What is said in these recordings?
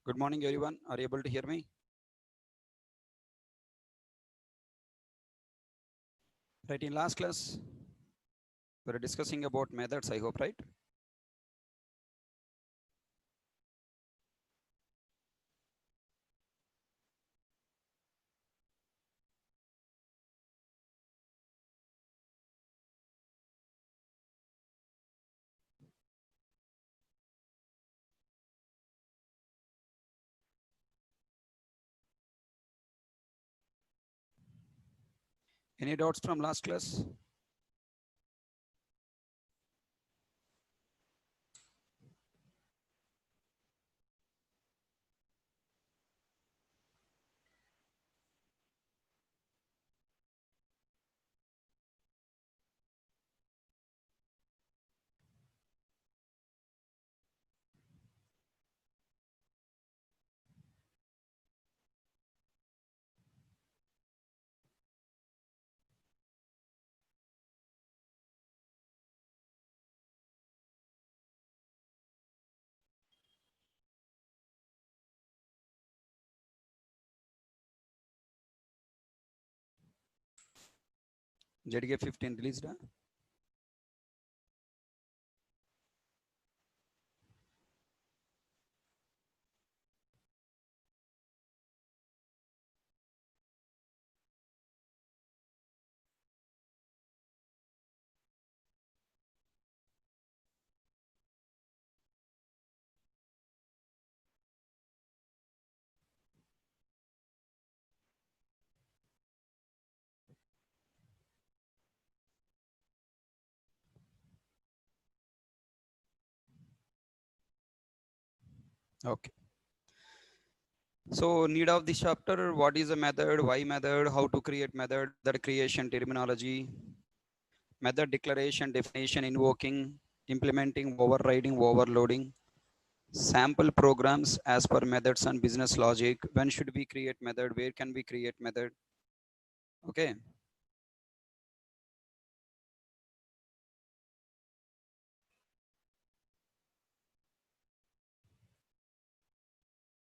Good morning, everyone. Are you able to hear me? Right, in last class, we were discussing about methods, I hope, right? Any doubts from last class? JDK 15 released? Okay. So, need of this chapter, what is a method, why method, how to create method creation terminology, method declaration, definition, invoking, implementing, overriding, overloading, sample programs as per methods and business logic, when should we create method, where can we create method, okay.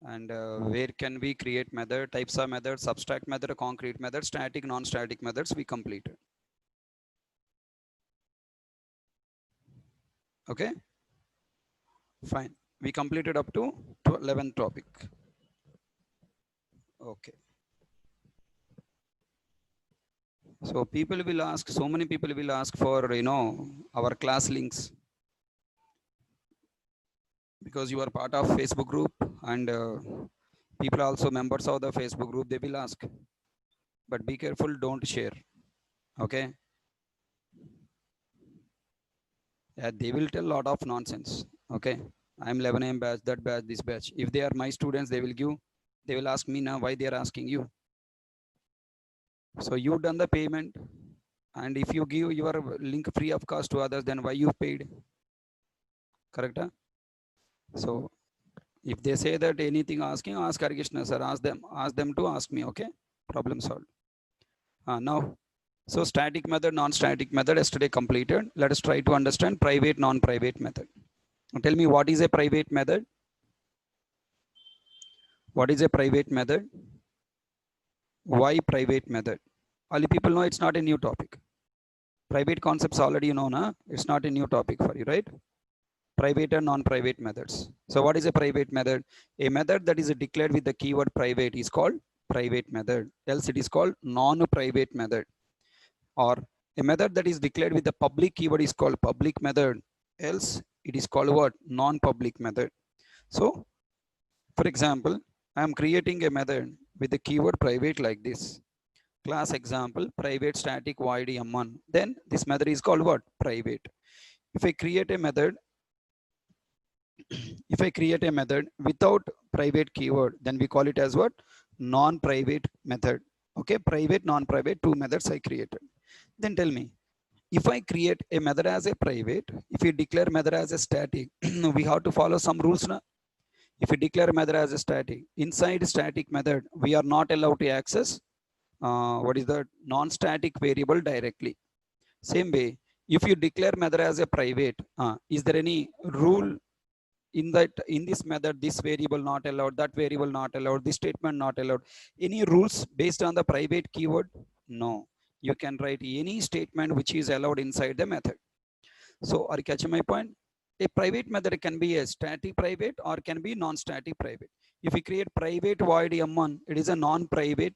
And where can we create method, types of methods, abstract method, concrete method, static, non-static methods we completed. Okay, fine. We completed up to 11th topic. Okay. So people will ask, so many people will ask for, our class links, because you are part of Facebook group, and people are also members of the Facebook group, they will ask, but be careful, don't share. Okay. Yeah, they will tell a lot of nonsense. Okay. I'm 11 AM batch, that batch, this batch. If they are my students, they will ask me now why they are asking you. So you done the payment, and if you give your link free of cost to others, then why you paid? Correct? Huh? So if they say that anything asking, ask Harikrishna sir, ask them to ask me. Okay, problem solved. Now, so static method, non-static method yesterday completed. Let us try to understand private, non-private method. Tell me, what is a private method? What is a private method? Why private method? All the people know it's not a new topic. Private concepts already you know, na? It's not a new topic for you, right? Private and non-private methods. So what is a private method? A method that is declared with the keyword private is called private method. Else it is called non-private method. Or a method that is declared with the public keyword is called public method. Else it is called what? Non-public method. So for example, I am creating a method with the keyword private like this. Class example, private static void m1. Then this method is called what? Private. If I create a method, if I create a method without private keyword, then we call it as what? Non-private method. Okay, private, non-private, two methods I created. Then tell me, if I create a method as a private, if we declare method as a static, we have to follow some rules now. If we declare method as a static, inside static method, we are not allowed to access what is the non-static variable directly. Same way, if you declare method as a private, is there any rule in this method, this variable not allowed, that variable not allowed, this statement not allowed. Any rules based on the private keyword? No. You can write any statement which is allowed inside the method. So are you catching my point? A private method can be a static private or can be non-static private. If we create private void m1, it is a non-private,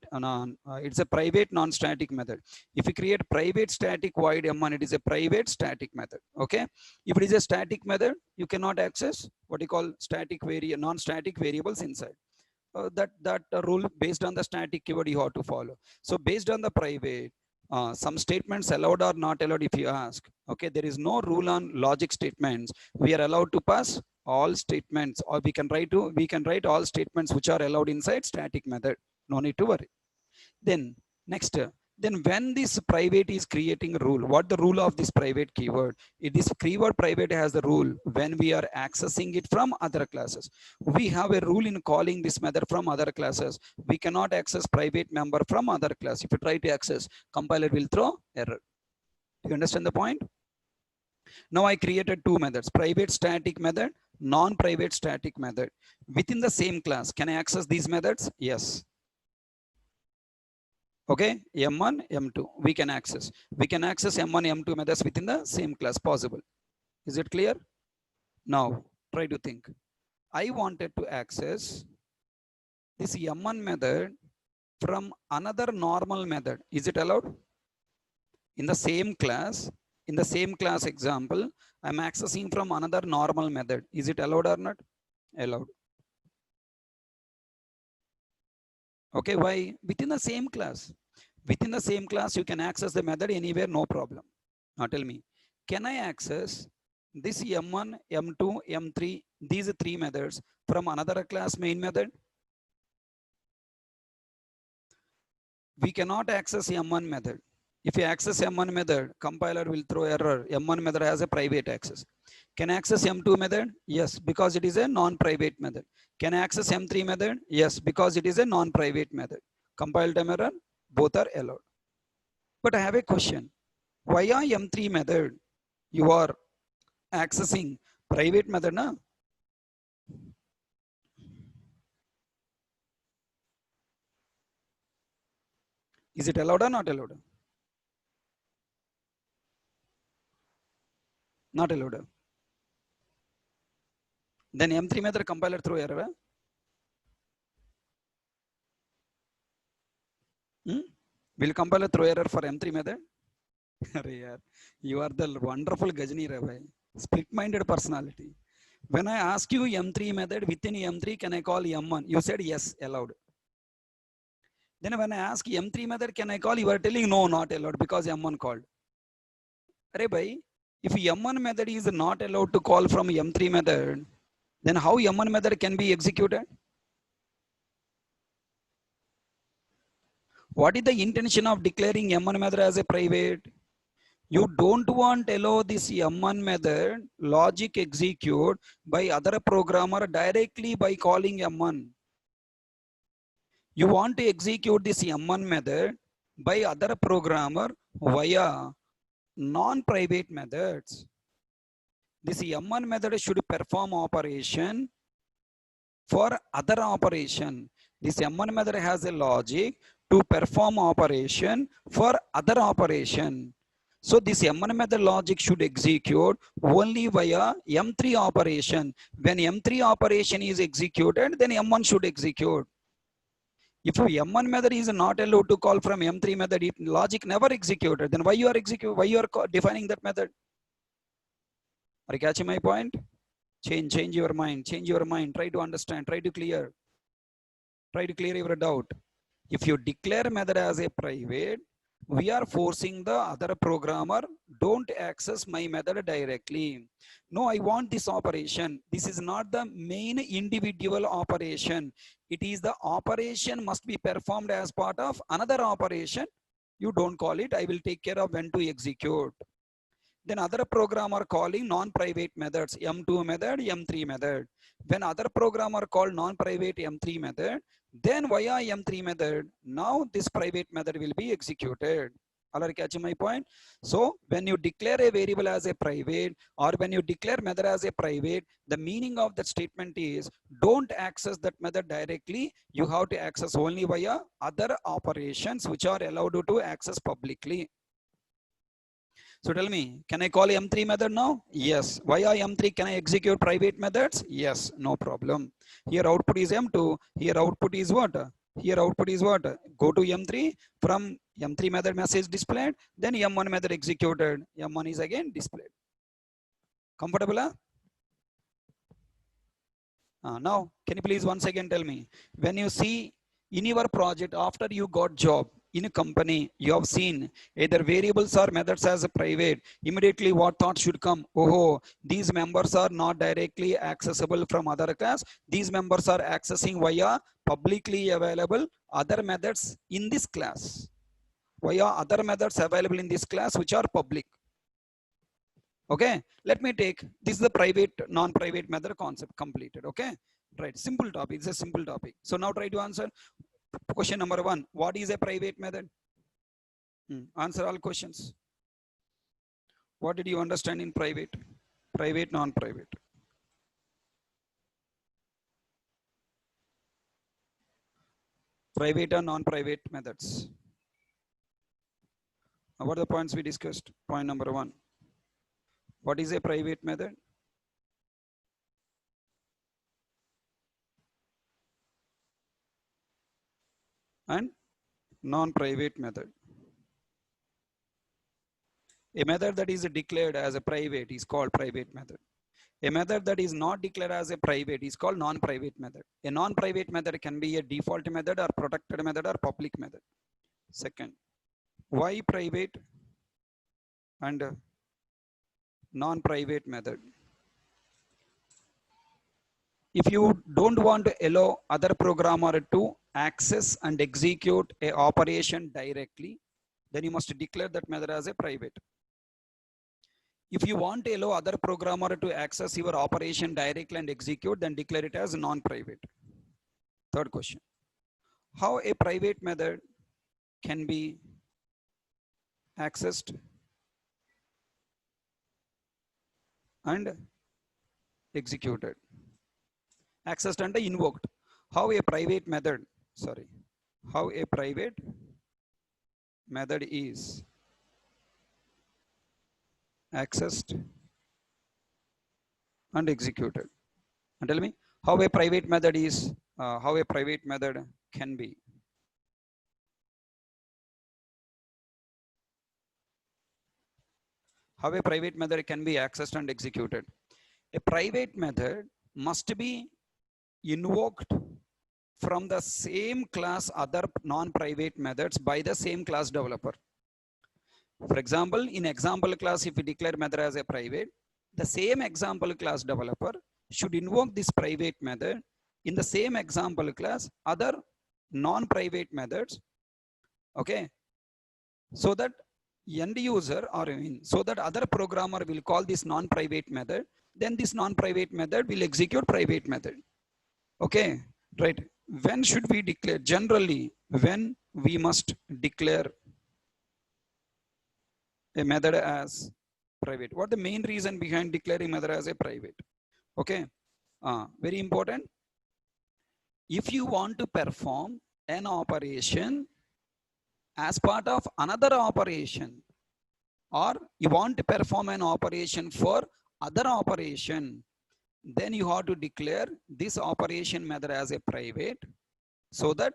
it's a private non-static method. If we create private static void m1, it is a private static method. Okay. If it is a static method, you cannot access what you call non-static variables inside. That rule based on the static keyword you have to follow. So based on the private, some statements allowed or not allowed if you ask. Okay, there is no rule on logic statements. We are allowed to pass all statements, or we can write all statements which are allowed inside static method. No need to worry. Then next, then when this private is creating a rule, what the rule of this private keyword? This keyword private has the rule when we are accessing it from other classes. We have a rule in calling this method from other classes. We cannot access private member from other class. If you try to access, compiler will throw error. Do you understand the point? Now I created two methods, private static method, non-private static method. Within the same class, can I access these methods? Yes. Okay, M1, M2, we can access. We can access M1, M2 methods within the same class, possible. Is it clear? Now, try to think. I wanted to access this M1 method from another normal method. Is it allowed? In the same class example, I'm accessing from another normal method. Is it allowed or not? Allowed. Okay, why? Within the same class. Within the same class, you can access the method anywhere, no problem. Now tell me, can I access this M1, M2, M3, these three methods from another class main method? We cannot access M1 method. If you access M1 method, compiler will throw error. M1 method has a private access. Can I access M2 method? Yes, because it is a non-private method. Can I access M3 method? Yes, because it is a non-private method. Compile time error, both are allowed. But I have a question. Why are M3 method you are accessing private method? Na? Is it allowed or not allowed? Not allowed. Then M3 method compiler throw error. Will compiler throw error for M3 method? You are the wonderful Gajni Rabbi. Split-minded personality. When I ask you M3 method, within M3, can I call M1? You said yes, allowed. Then when I ask M3 method, can I call? You are telling no, not allowed because M1 called. Rabbi, if M1 method is not allowed to call from M3 method, then how M1 method can be executed? What is the intention of declaring M1 method as a private? You don't want to allow this M1 method logic execute by other programmer directly by calling M1. You want to execute this M1 method by other programmer via non-private methods. This M1 method should perform operation for other operation. This M1 method has a logic to perform operation for other operation. So this M1 method logic should execute only via M3 operation. When M3 operation is executed, then M1 should execute. If M1 method is not allowed to call from M3 method, if logic never executed, then why you are defining that method? Are you catching my point? Change your mind, try to understand, try to clear your doubt. If you declare method as a private, we are forcing the other programmer, don't access my method directly. No, I want this operation. This is not the main individual operation. It is the operation must be performed as part of another operation. You don't call it. I will take care of when to execute. Then other programmer calling non-private methods, M2 method, M3 method. When other programmer call non-private M3 method, then via M3 method, now this private method will be executed. All are catching my point? So when you declare a variable as a private, or when you declare method as a private, the meaning of that statement is don't access that method directly. You have to access only via other operations which are allowed you to access publicly. So tell me, can I call M3 method now? Yes. Via M3, can I execute private methods? Yes, no problem. Here output is M2. Here output is what? Here output is what? Go to M3. From M3 method message displayed. Then M1 method executed. M1 is again displayed. Comfortable? Huh? Now, can you please once again tell me, when you see in your project after you got job in a company, you have seen either variables or methods as a private, immediately what thought should come? Oh, these members are not directly accessible from other class. These members are accessing via publicly available other methods in this class. Via other methods available in this class which are public. Okay, let me take this is the private non-private method concept completed. Okay, right, simple topic. It's a simple topic. So now try to answer question number 1. What is a private method? Answer all questions. What did you understand in private, non-private? Private and non-private methods. What are the points we discussed? Point number 1. What is a private method? And non-private method. A method that is declared as a private is called private method. A method that is not declared as a private is called non-private method. A non-private method can be a default method or protected method or public method. Second, why private and non-private method? If you don't want to allow other programmer to access and execute a operation directly, then you must declare that method as a private. If you want to allow other programmer to access your operation directly and execute, then declare it as non-private. Third question, how a private method can be accessed and executed? Accessed and invoked. How a private method is accessed and executed. And tell me how a private method is, how a private method can be. How a private method can be accessed and executed. A private method must be invoked from the same class other non-private methods by the same class developer. For example, in example class, if we declare method as a private, the same example class developer should invoke this private method in the same example class other non-private methods. Okay, so that end user or so that other programmer will call this non-private method, then this non-private method will execute private method. Okay, right. When should we declare? Generally, when we must declare a method as private. What the main reason behind declaring method as a private? Okay, very important. If you want to perform an operation as part of another operation, or you want to perform an operation for other operation, then you have to declare this operation method as a private, so that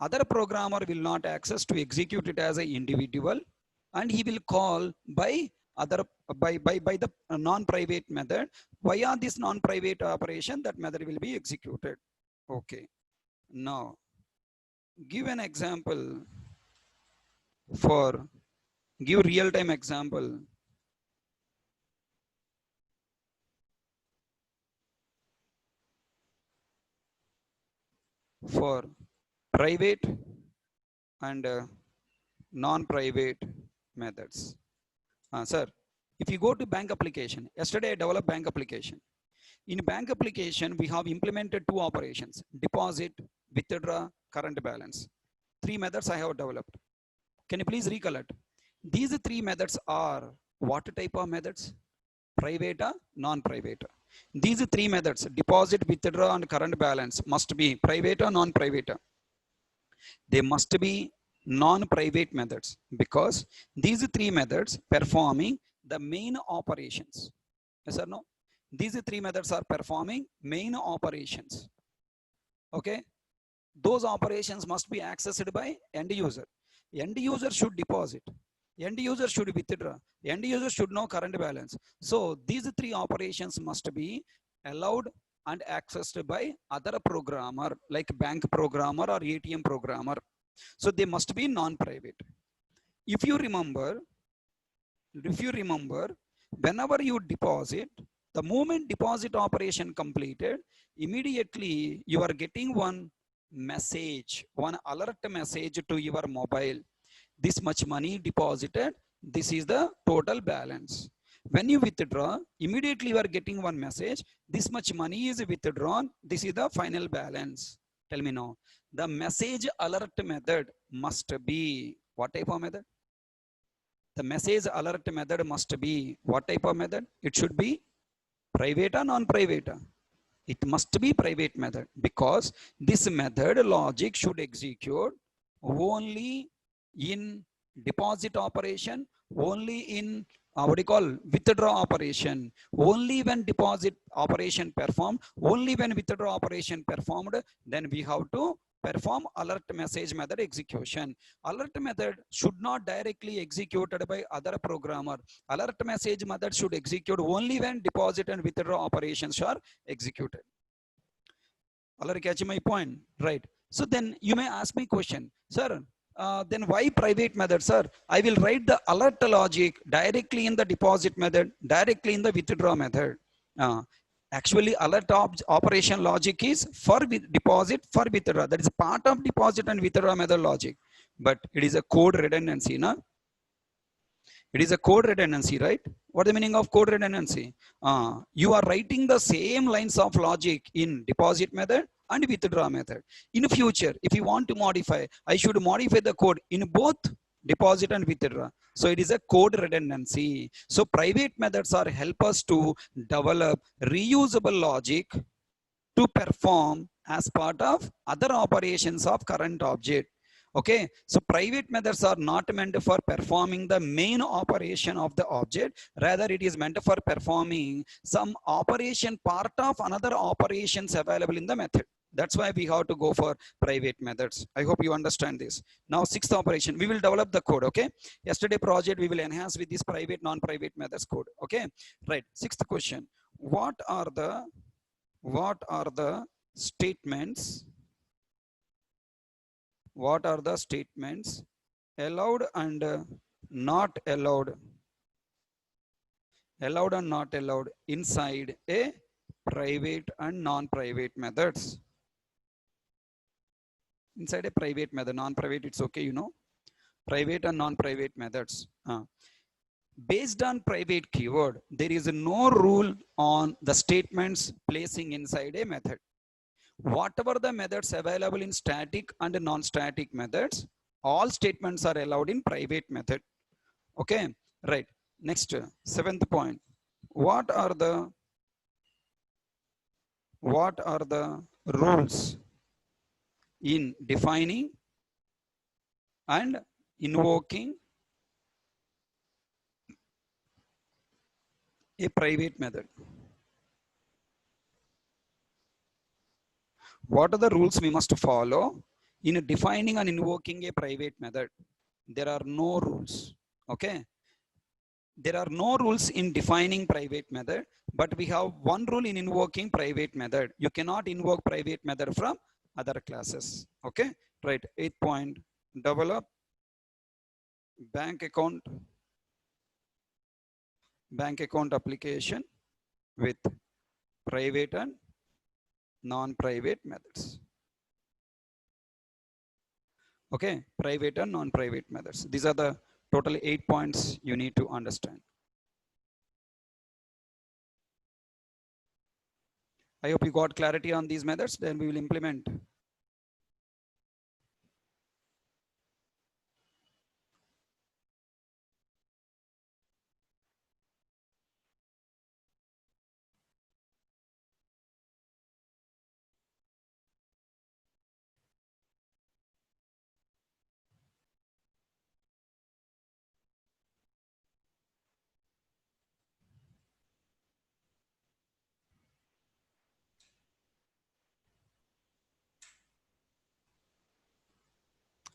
other programmer will not access to execute it as an individual, and he will call by the non-private method. Via this non-private operation, that method will be executed. Okay, now give an example give real-time example for private and non-private methods. Sir, if you go to bank application, yesterday I developed bank application. In bank application, we have implemented 2 operations: deposit, withdraw, current balance. 3 methods I have developed. Can you please recollect? These three methods are what type of methods? Private or non-private. These three methods, deposit, withdraw, and current balance, must be private or non-private. They must be non-private methods because these three methods performing the main operations. Yes or no? These three methods are performing main operations. Okay, those operations must be accessed by end user. End user should deposit, end user should withdraw, end user should know current balance. So these three operations must be allowed and accessed by other programmer like bank programmer or ATM programmer. So they must be non-private. If you remember, whenever you deposit, the moment deposit operation completed, immediately you are getting one message, one alert message to your mobile. This much money deposited, this is the total balance. When you withdraw, immediately you are getting one message, this much money is withdrawn, this is the final balance. Tell me now, the message alert method must be what type of method? The message alert method must be what type of method? It should be private or non-private. It must be private method because this method logic should execute only in deposit operation, only in what do you call withdraw operation, only when deposit operation performed, only when withdraw operation performed, then we have to perform alert message method execution. Alert method should not directly executed by other programmer. Alert message method should execute only when deposit and withdraw operations are executed. All are catching my point, right? So then you may ask me question, sir, then why private method, sir? I will write the alert logic directly in the deposit method, directly in the withdraw method. Actually, alert operation logic is for deposit, for withdraw. That is part of deposit and withdraw method logic, but it is a code redundancy, na? It is a code redundancy, right? What is the meaning of code redundancy? You are writing the same lines of logic in deposit method and withdraw method. In future, if you want to modify, I should modify the code in both deposit and withdraw. So it is a code redundancy. So private methods are help us to develop reusable logic to perform as part of other operations of current object. Okay, so private methods are not meant for performing the main operation of the object, rather it is meant for performing some operation part of another operations available in the method. That's why we have to go for private methods. I hope you understand this. Now sixth operation, we will develop the code. Okay, yesterday project we will enhance with this private non-private methods code. Okay, right. Sixth question, what are the statements, what are the statements allowed and not allowed, inside a private and non-private methods? Inside a private method, non-private, it's okay, you know, private and non-private methods. Based on private keyword, there is no rule on the statements placing inside a method. Whatever the methods available in static and non-static methods, all statements are allowed in private method. Okay, right. Next, seventh point. What are the rules in defining and invoking a private method? What are the rules we must follow in defining and invoking a private method? There are no rules. Okay. There are no rules in defining private method, but we have one rule in invoking private method. You cannot invoke private method from other classes. Okay. Right. 8th point, develop bank account application with private and non-private methods. Okay, private and non-private methods. These are the total 8 points you need to understand. I hope you got clarity on these methods, then we will implement.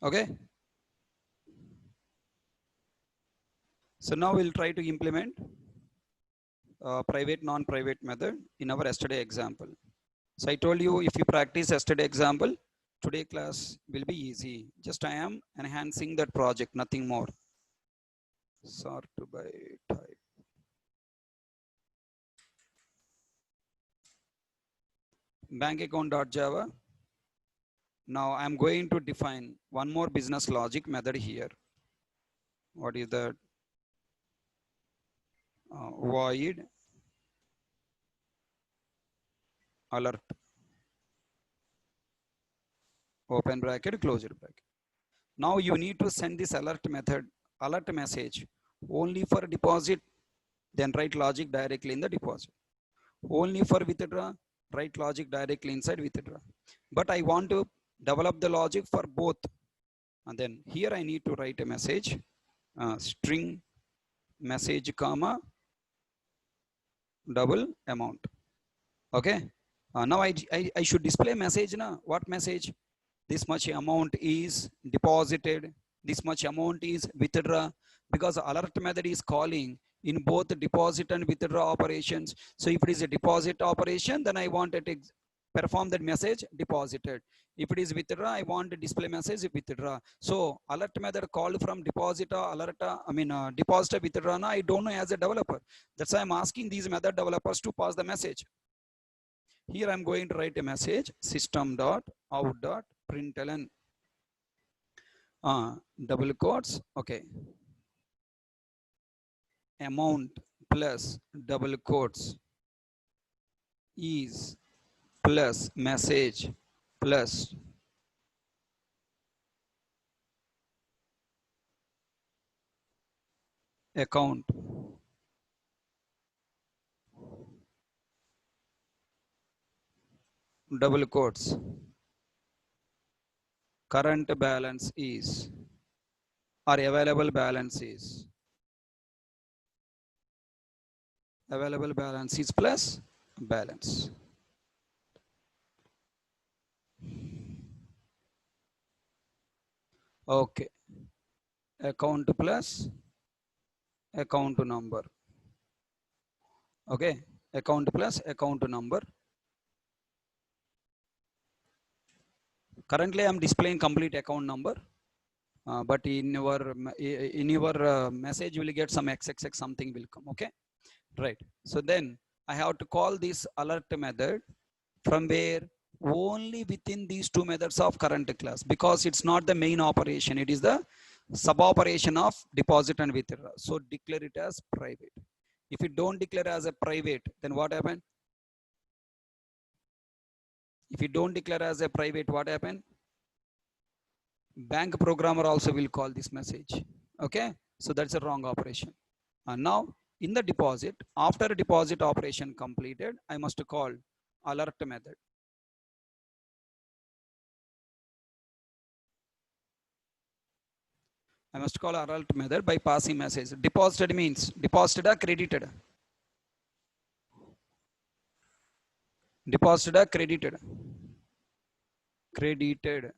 Okay. So now we'll try to implement private non-private method in our yesterday example. So I told you, if you practice yesterday example, today class will be easy. Just I am enhancing that project, nothing more. Sort by type. Bank account.java. Now I'm going to define one more business logic method here. What is that? Void alert. Open bracket, closed bracket. Now you need to send this alert method, alert message only for deposit, then write logic directly in the deposit. Only for withdraw, write logic directly inside withdraw. But I want to develop the logic for both. And then here I need to write a message, string message comma double amount. Okay. Now I should display message na. What message? This much amount is deposited. This much amount is withdraw, because alert method is calling in both deposit and withdraw operations. So if it is a deposit operation, then I want it to perform that message deposited. If it is withdraw, I want to display message withdraw. So alert method called from depositor, alert, depositor, withdraw. I don't know as a developer. That's why I'm asking these method developers to pass the message. Here I'm going to write a message, system.out.println, double quotes, okay. Amount plus double quotes is plus message plus account double quotes current balance is, or available balance is, available balance is plus balance. Okay, account plus account number. Okay, account plus account number. Currently I'm displaying complete account number, but in your message you will get some xxx something will come. Okay, right. So then I have to call this alert method from where? Only within these two methods of current class, because it's not the main operation, it is the sub operation of deposit and withdraw. So declare it as private. If you don't declare as a private, then what happened? If you don't declare as a private, what happened? Bank programmer also will call this message. Okay, so that's a wrong operation. And now in the deposit, after deposit operation completed, I must call alert method. I must call alert method by passing message. Deposited means deposited or credited? Deposited or credited? Credited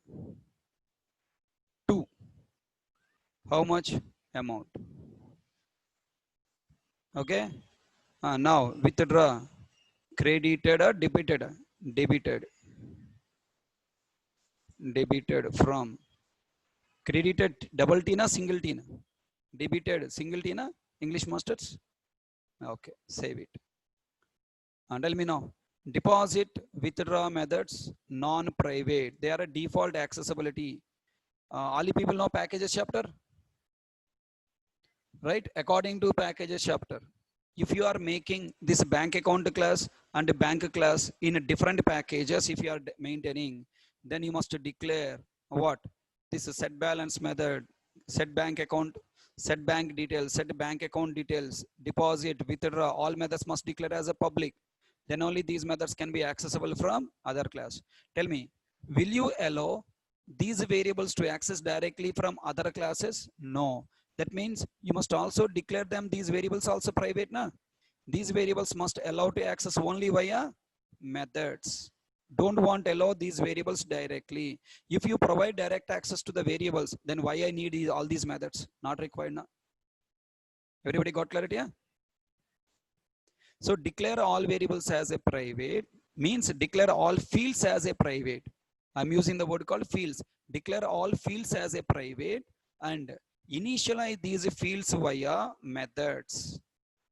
to how much amount? Okay. Now withdraw, credited or debited? Debited. Debited from. Credited double T na single T na? Debited single T na? English masters? Okay, save it. And tell me now, deposit withdraw methods non-private. They are a default accessibility. All the people know packages chapter, right? According to packages chapter, if you are making this bank account class and bank class in different packages, if you are maintaining, then you must declare what? This is set balance method, set bank account, set bank details, set bank account details, deposit, withdraw, all methods must declare as a public. Then only these methods can be accessible from other class. Tell me, will you allow these variables to access directly from other classes? No. That means you must also declare them, these variables also private. Na? These variables must allow to access only via methods. Don't want allow these variables directly. If you provide direct access to the variables, then why I need all these methods? Not required now. Everybody got clarity? Yeah? So declare all variables as a private means declare all fields as a private. I'm using the word called fields. Declare all fields as a private and initialize these fields via methods.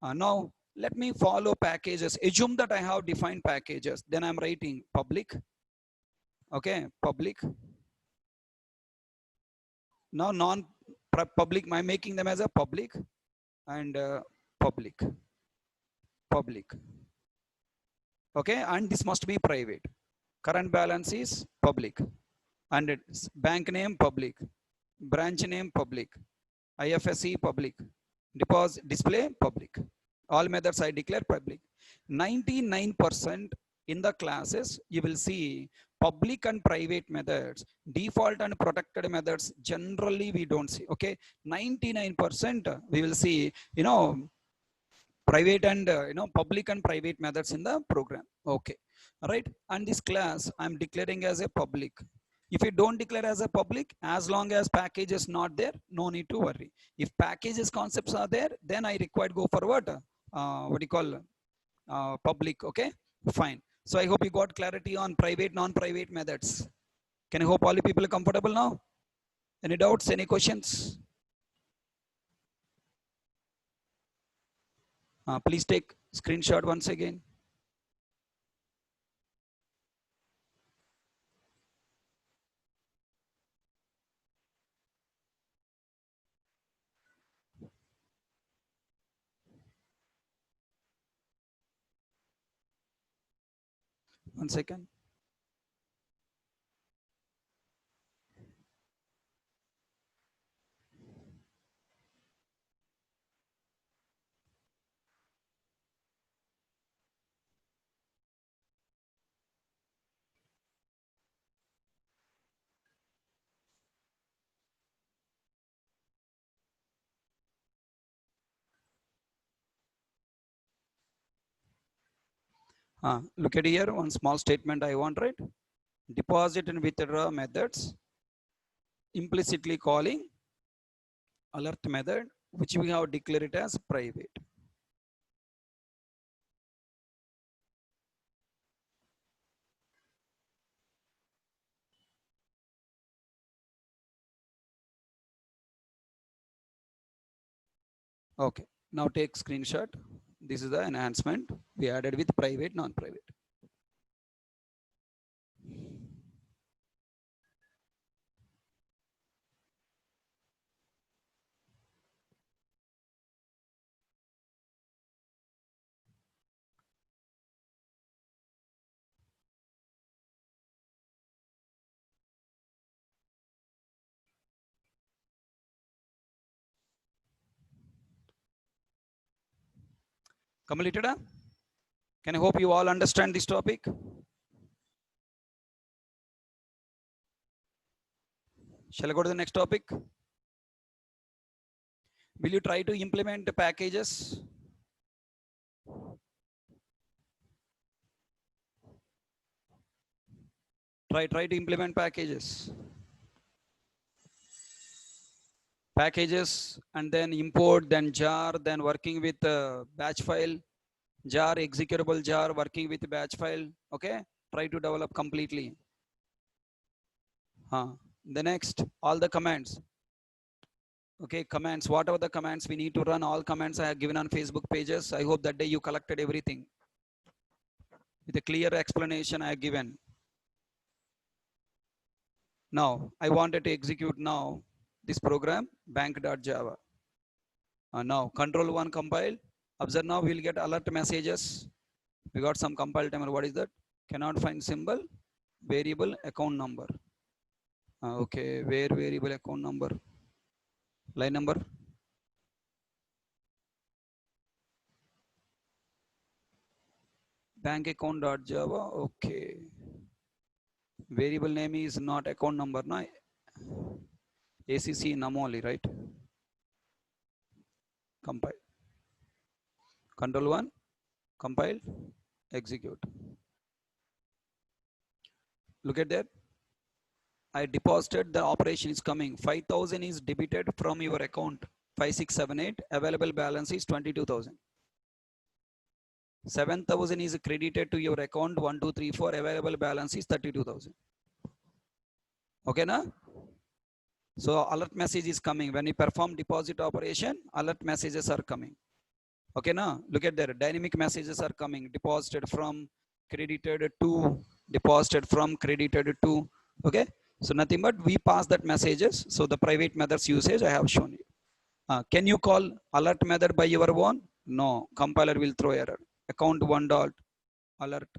Now let me follow packages. Assume that I have defined packages. Then I'm writing public. Okay, public. Now non-public, I'm making them as a public and public. Okay, and this must be private. Current balance is public and it's bank name public, branch name public, IFSC public, deposit display public. All methods I declare public. 99% in the classes you will see public and private methods. Default and protected methods generally we don't see. Okay, 99% we will see, private and public and private methods in the program. Okay, all right. And this class I'm declaring as a public. If you don't declare as a public, as long as package is not there, no need to worry. If packages concepts are there, then I require go forward. What do you call public? Okay, fine. So I hope you got clarity on private, non-private methods. Can I hope all the people are comfortable now? Any doubts? Any questions? Please take screenshot once again. One second. Look at here, one small statement I want, right? Deposit and withdraw methods, implicitly calling alert method, which we have declared it as private. Okay, now take screenshot. This is the enhancement we added with private, non-private. Completed? Can I hope you all understand this topic? Shall I go to the next topic? Will you try to implement the packages? Try to implement packages. Packages and then import, then jar, then working with batch file, jar, executable jar, working with batch file. Okay, try to develop completely. The next, all the commands. Okay, commands, whatever the commands we need to run, all commands I have given on Facebook pages. I hope that day you collected everything with a clear explanation I have given. Now, I wanted to execute now this program, bank.java. Now, control 1 compile. Observe now, we'll get alert messages. We got some compile timer. What is that? Cannot find symbol, variable account number. Okay, where variable account number? Line number? Bank account.java. Okay. Variable name is not account number, na? ACC Namoli, right? Compile. Control 1, compile, execute. Look at that. I deposited, the operation is coming. 5,000 is debited from your account. 5678, available balance is 22,000. 7,000 is credited to your account. 1234, available balance is 32,000. Okay, na? So alert message is coming. When you perform deposit operation, alert messages are coming. Okay, now look at there. Dynamic messages are coming. Deposited from, credited to, deposited from, credited to. Okay, so nothing but we pass that messages. So the private methods usage I have shown you. Can you call alert method by your own? No, compiler will throw error. Account one dot alert.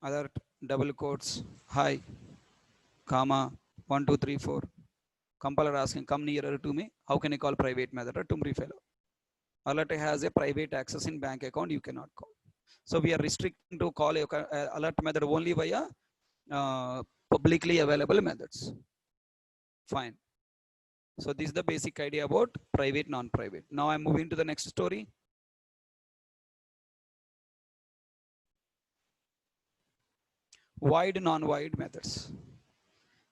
Alert double quotes, hi, comma, 1234. Compiler asking, come nearer to me. How can I call private method? A Tumri fellow. Alert has a private access in bank account. You cannot call. So we are restricting to call a alert method only via publicly available methods. Fine. So this is the basic idea about private, non-private. Now I'm moving to the next story. Wide, non-wide methods.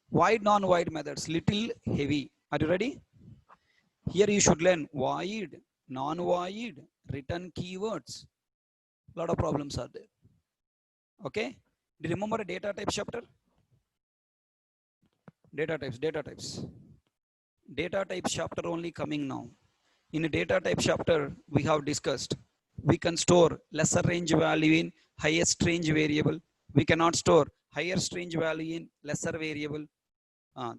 Wide, non-wide methods, little heavy. Are you ready? Here you should learn wide, non-wide, written keywords. A lot of problems are there. Okay. Do you remember a data type chapter? Data types, data types. Data type chapter only coming now. In a data type chapter, we have discussed, we can store lesser range value in highest range variable. We cannot store higher range value in lesser variable.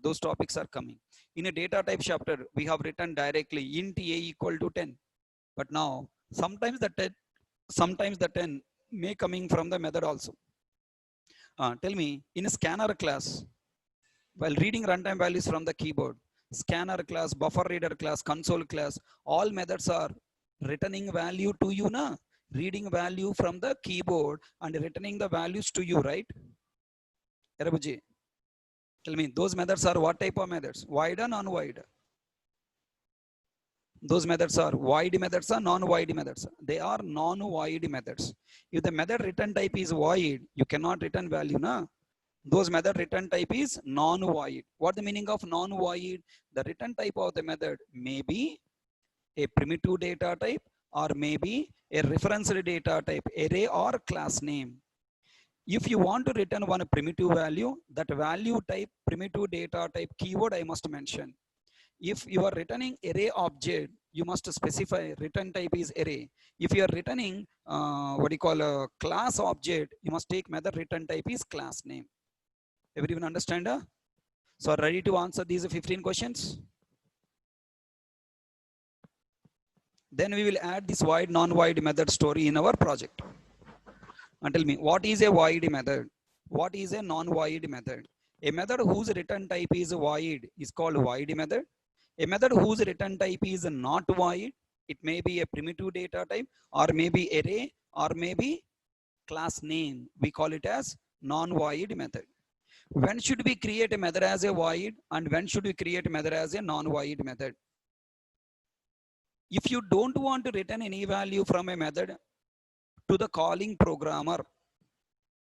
Those topics are coming. In a data type chapter, we have written directly int a equal to 10. But now, sometimes the 10 may coming from the method also. Tell me, in a scanner class, while reading runtime values from the keyboard, scanner class, buffer reader class, console class, all methods are returning value to you, na? Reading value from the keyboard and returning the values to you, right? Erabuji, tell me, those methods are what type of methods? Wide or non-wide? Those methods are wide methods or non-wide methods? They are non-wide methods. If the method return type is void, you cannot return value, na? Those method return type is non-void. What the meaning of non-void? The return type of the method may be a primitive data type or maybe a referenced data type, array or class name. If you want to return one primitive value, that value type, primitive data type keyword I must mention. If you are returning array object, you must specify return type is array. If you are returning what you call a class object, you must take method return type is class name. Everyone understand? So ready to answer these 15 questions? Then we will add this wide, non-wide method story in our project. And tell me, what is a wide method? What is a non-wide method? A method whose return type is wide is called wide method. A method whose return type is not wide, it may be a primitive data type or maybe array or maybe class name. We call it as non-wide method. When should we create a method as a void and when should we create a method as a non-void method? If you don't want to return any value from a method to the calling programmer,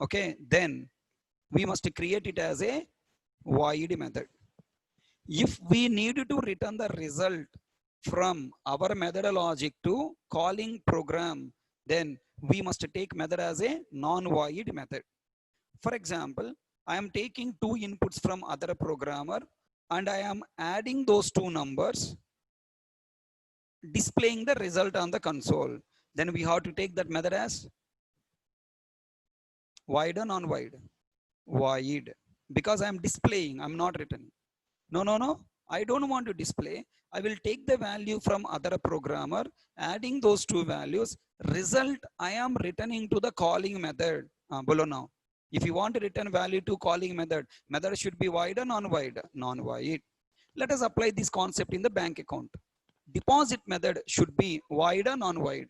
okay, then we must create it as a void method. If we need to return the result from our method logic to calling program, then we must take method as a non-void method. For example, I am taking two inputs from other programmer and I am adding those two numbers, displaying the result on the console. Then we have to take that method as void or non-void? Void. Because I am displaying, I am not returning. No. I don't want to display. I will take the value from other programmer, adding those two values. Result I am returning to the calling method. Below now. If you want to return value to calling method, method should be void or non-void? Non-void. Let us apply this concept in the bank account. Deposit method should be void or non-void?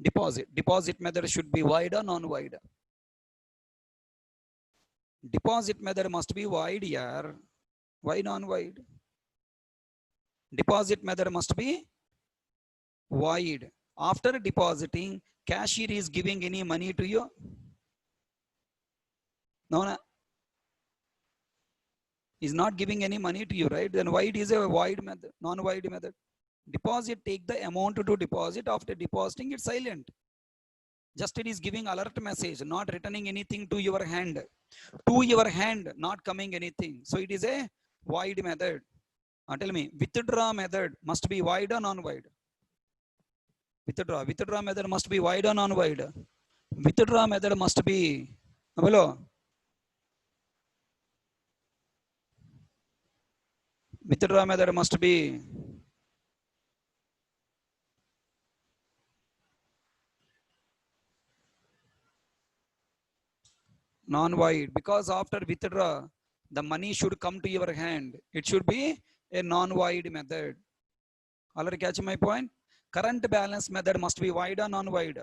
Deposit method should be void or non-void? Deposit method must be void here. Why non-void? Deposit method must be void. After depositing, cashier is giving any money to you? No, no. Is not giving any money to you, right? Then why it is a void method, non-void method? Deposit, take the amount to deposit. After depositing, it's silent. Just it is giving alert message, not returning anything to your hand. To your hand, not coming anything. So it is a void method. Tell me, withdraw method must be void or non-void? Withdraw method must be void or non-void? Withdraw method must be, hello? Withdraw method must be non-void, because after withdraw, the money should come to your hand. It should be a non-void method. Already catch my point? Current balance method must be void or non-void?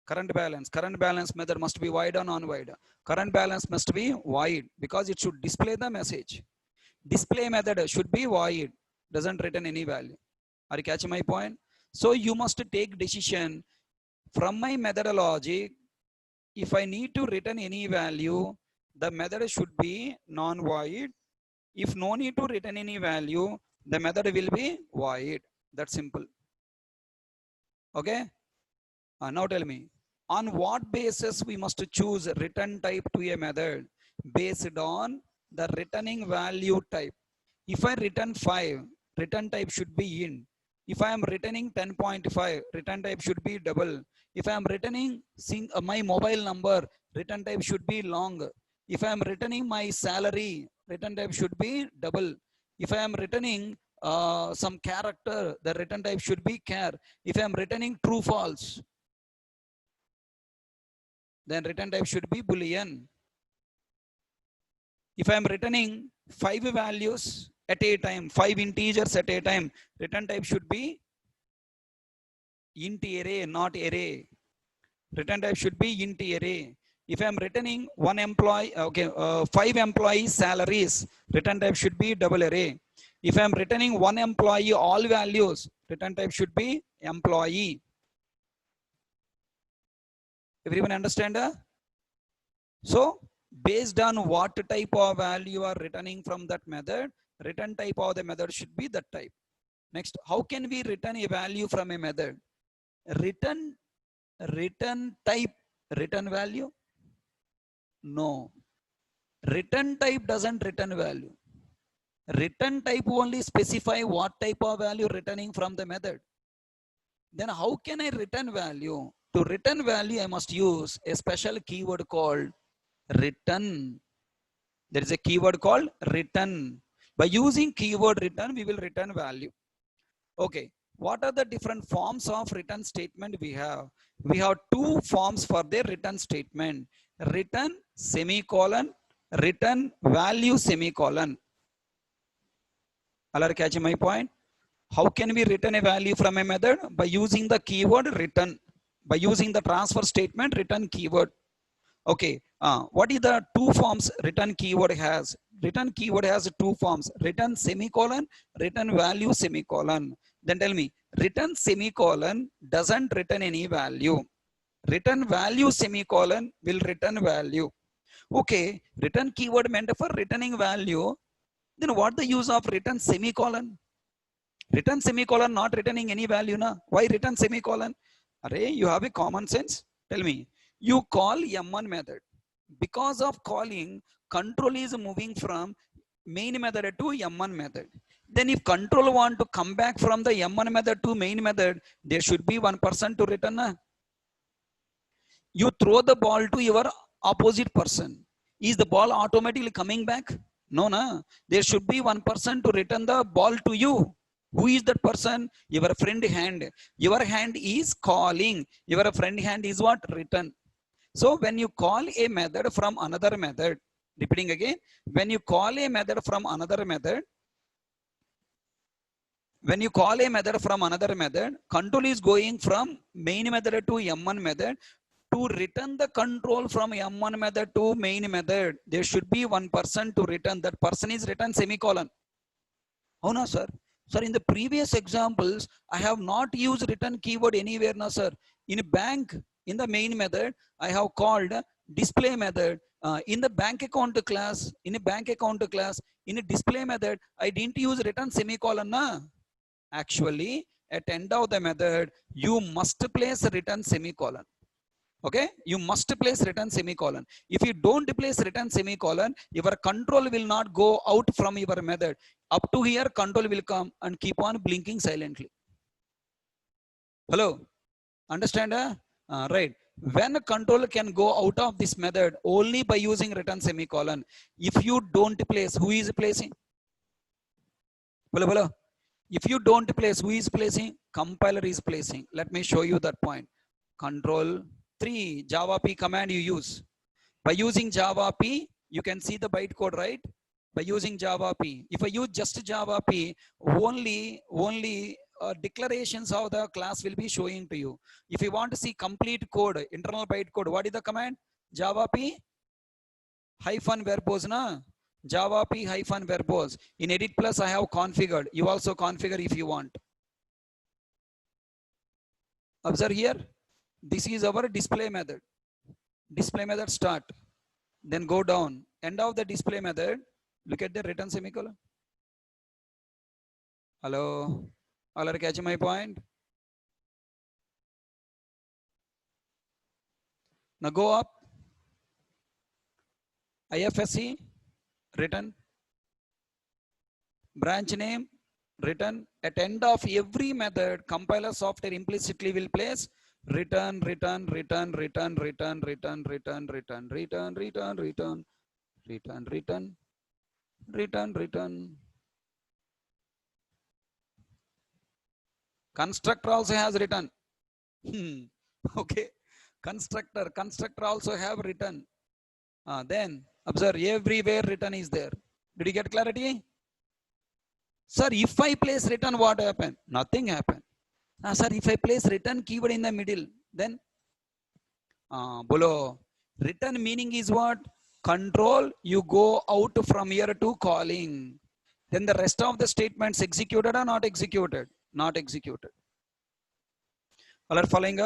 Current balance method must be void or non-void? Current balance must be void because it should display the message. Display method should be void, doesn't return any value. Are you catching my point? So you must take decision from my methodology. If I need to return any value, the method should be non-void. If no need to return any value, the method will be void. That's simple. Okay. Now tell me, on what basis we must choose return type to a method? Based on the returning value type. If I return 5, return type should be int. If I am returning 10.5, return type should be double. If I am returning my mobile number, return type should be long. If I am returning my salary, return type should be double. If I am returning some character, the return type should be char. If I am returning true false, then return type should be boolean. If I am returning 5 values at a time, 5 integers at a time, return type should be int array, not array. Return type should be int array. If I am returning 5 employees salaries, return type should be double array. If I am returning 1 employee all values, return type should be employee. Everyone understand? So based on what type of value you are returning from that method, return type of the method should be that type. Next, how can we return a value from a method? Return type, return value? No. Return type doesn't return value. Return type only specify what type of value returning from the method. Then how can I return value? To return value, I must use a special keyword called return. There is a keyword called return. By using keyword return, we will return value. Okay. What are the different forms of return statement we have? We have 2 forms for the return statement. Return semicolon, return value semicolon. Are you catching my point? How can we return a value from a method? By using the keyword return. By using the transfer statement return keyword. Okay. What is the 2 forms return keyword has? Return keyword has 2 forms. Return semicolon, return value semicolon. Then tell me, return semicolon doesn't return any value. Return value semicolon will return value. Okay. Return keyword meant for returning value. Then what the use of return semicolon? Return semicolon not returning any value, na? Why return semicolon? Array, you have a common sense. Tell me, you call M1 method. Because of calling, control is moving from main method to M1 method. Then if control want to come back from the M1 method to main method, there should be one person to return. Na? You throw the ball to your opposite person. Is the ball automatically coming back? No, na. There should be one person to return the ball to you. Who is that person? Your friend hand. Your hand is calling. Your friend hand is what? Return. So when you call a method from another method, repeating again, when you call a method from another method, control is going from main method to M1 method. To return the control from M1 method to main method, there should be one person to return. That person is return semicolon. Oh no, sir. Sir, in the previous examples, I have not used return keyword anywhere now, sir. In a bank, in the main method, I have called display method. In the bank account class, in a bank account class, in a display method, I didn't use return semicolon. Na? Actually, at end of the method, you must place return semicolon. Okay, you must place return semicolon. If you don't place return semicolon, your control will not go out from your method. Up to here, control will come and keep on blinking silently. Hello, understand? Right. When control can go out of this method only by using return semicolon. If you don't place, who is placing? Hello, hello. If you don't place, who is placing? Compiler is placing. Let me show you that point. Control 3 Java P command you use. By using Java P, you can see the bytecode, right? By using Java P. If I use just Java P, only declarations of the class will be showing to you. If you want to see complete code, internal bytecode, what is the command? Java P hyphen verbose, na? Java P hyphen verbose. In Edit Plus, I have configured. You also configure if you want. Observe here. This is our display method. Display method start. Then go down. End of the display method. Look at the return semicolon. Hello. All are catching my point? Now go up. IFSC return. Branch name return. At end of every method, compiler software implicitly will place return, return, return, return, return, return, return, return, return, return, return, return, return, return, return. Constructor also has return. Okay. Constructor also have return. Then observe everywhere return is there. Did you get clarity? Sir, if I place return, what happened? Nothing happened. Sir, if I place return keyword in the middle, then below return meaning is what? Control, you go out from here to calling. Then the rest of the statements executed or not executed? Not executed. All are following?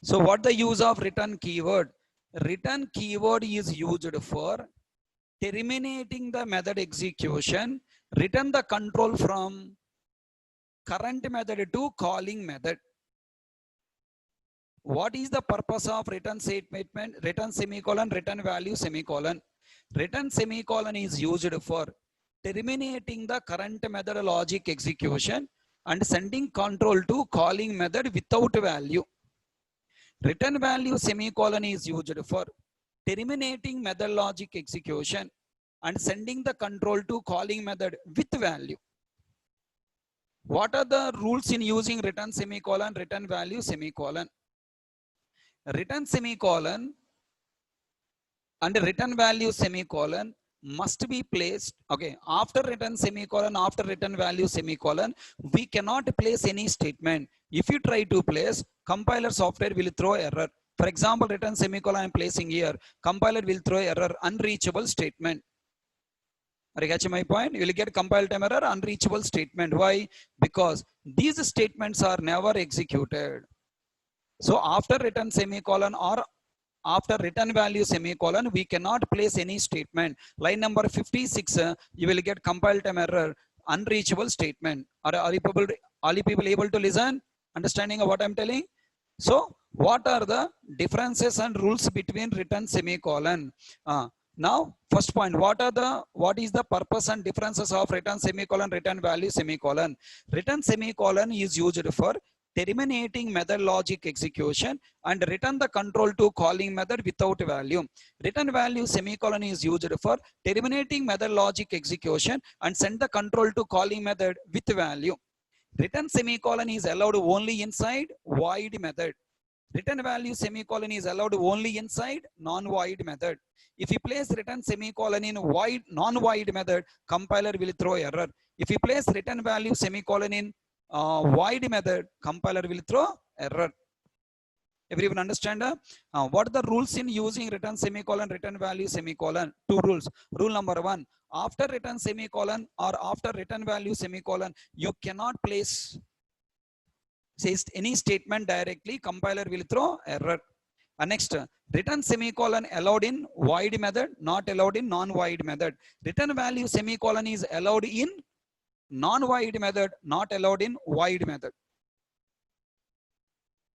So what the use of return keyword? Return keyword is used for terminating the method execution, return the control from current method to calling method. What is the purpose of return statement? Return semicolon, return value semicolon. Return semicolon is used for terminating the current method logic execution and sending control to calling method without value. Return value semicolon is used for terminating method logic execution and sending the control to calling method with value. What are the rules in using return semicolon, return value semicolon? Return semicolon and return value semicolon must be placed, okay, after return semicolon, after return value semicolon, we cannot place any statement. If you try to place, compiler software will throw error. For example, return semicolon I am placing here, compiler will throw error, unreachable statement. Are you catching my point? You will get compile time error, unreachable statement. Why? Because these statements are never executed. So after return semicolon or after return value semicolon, we cannot place any statement. Line number 56, you will get compile time error, unreachable statement. Are you people able to listen? Understanding of what I'm telling? So what are the differences and rules between return semicolon? Now, first point, what is the purpose and differences of return semicolon, return value semicolon? Return semicolon is used for terminating method logic execution and return the control to calling method without value. Return value semicolon is used for terminating method logic execution and send the control to calling method with value. Return semicolon is allowed only inside void method. Return value semicolon is allowed only inside non-void method. If you place return semicolon in void, non-void method, compiler will throw error. If you place return value semicolon in void method, compiler will throw error. Everyone understand? What are the rules in using return semicolon, return value semicolon? Two rules. Rule number one, after return semicolon or after return value semicolon, you cannot place says any statement directly, compiler will throw error. Next, return semicolon allowed in void method, not allowed in non-void method. Return value semicolon is allowed in non-void method, not allowed in void method.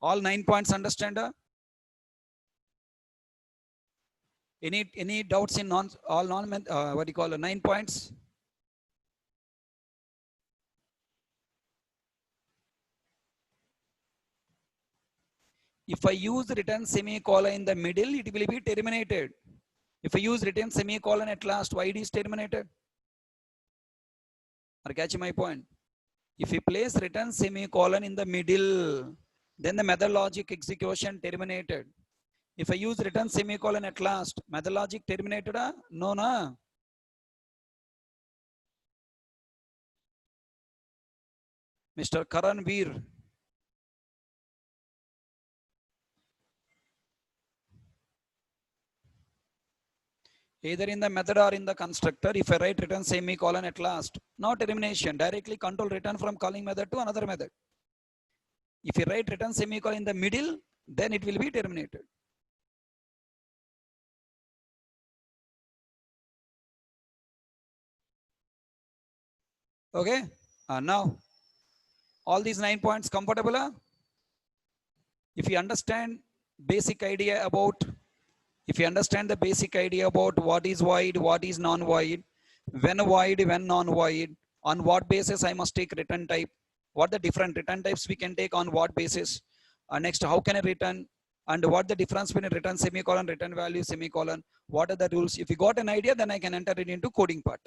All 9 points understand? Any doubts in all non what do you call 9 points? If I use return semicolon in the middle, it will be terminated. If I use return semicolon at last, why it is terminated? Are you catching my point? If you place return semicolon in the middle, then the method logic execution terminated. If I use return semicolon at last, method logic terminated? No, no. Mr. Karan Veer. Either in the method or in the constructor, if I write return semicolon at last, no termination, directly control return from calling method to another method. If you write return semicolon in the middle, then it will be terminated. Okay, now all these 9 points comfortable? If you understand basic idea about, if you understand the basic idea about what is void, what is non-void, when void, when non-void, on what basis I must take return type, what the different return types we can take on what basis, next how can I return, and what the difference between return semicolon, return value semicolon, what are the rules. If you got an idea, then I can enter it into coding part.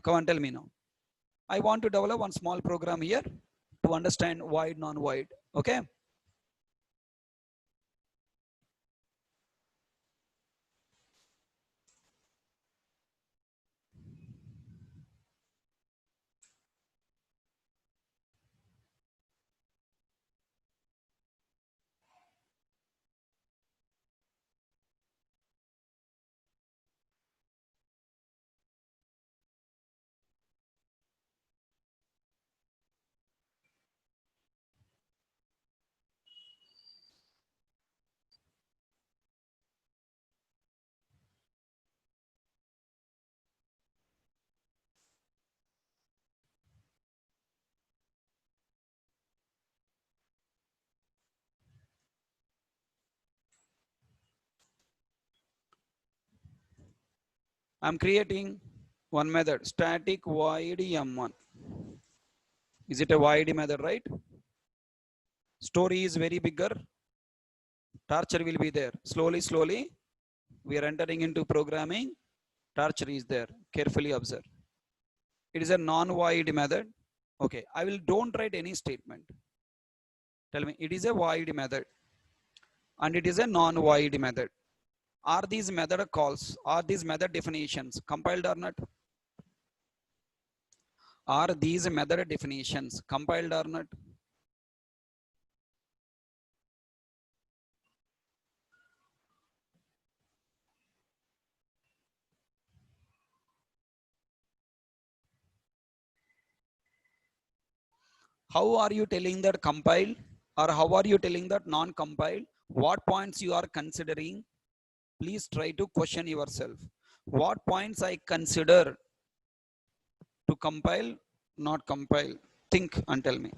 Come on, tell me now. I want to develop one small program here to understand void, non-void. Okay. I'm creating one method, static void m1. Is it a void method, right? Story is very bigger. Torture will be there. Slowly, slowly, we are entering into programming. Torture is there. Carefully observe. It is a non-void method. Okay, I will don't write any statement. Tell me, it is a void method and it is a non-void method. Are these method calls, are these method definitions compiled or not? Are these method definitions compiled or not? How are you telling that compiled, or how are you telling that non-compiled? What points you are considering? Please try to question yourself. What points I consider to compile, not compile? Think and tell me.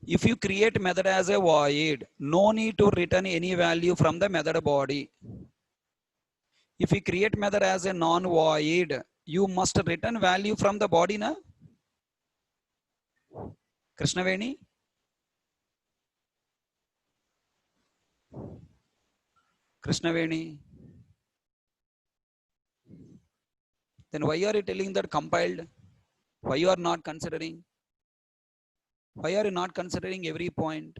If you create method as a void, no need to return any value from the method body. If you create method as a non-void, you must return value from the body, na? Krishnaveni? Krishnaveni? Then why are you telling that compiled? Why you are not considering? Why are you not considering every point?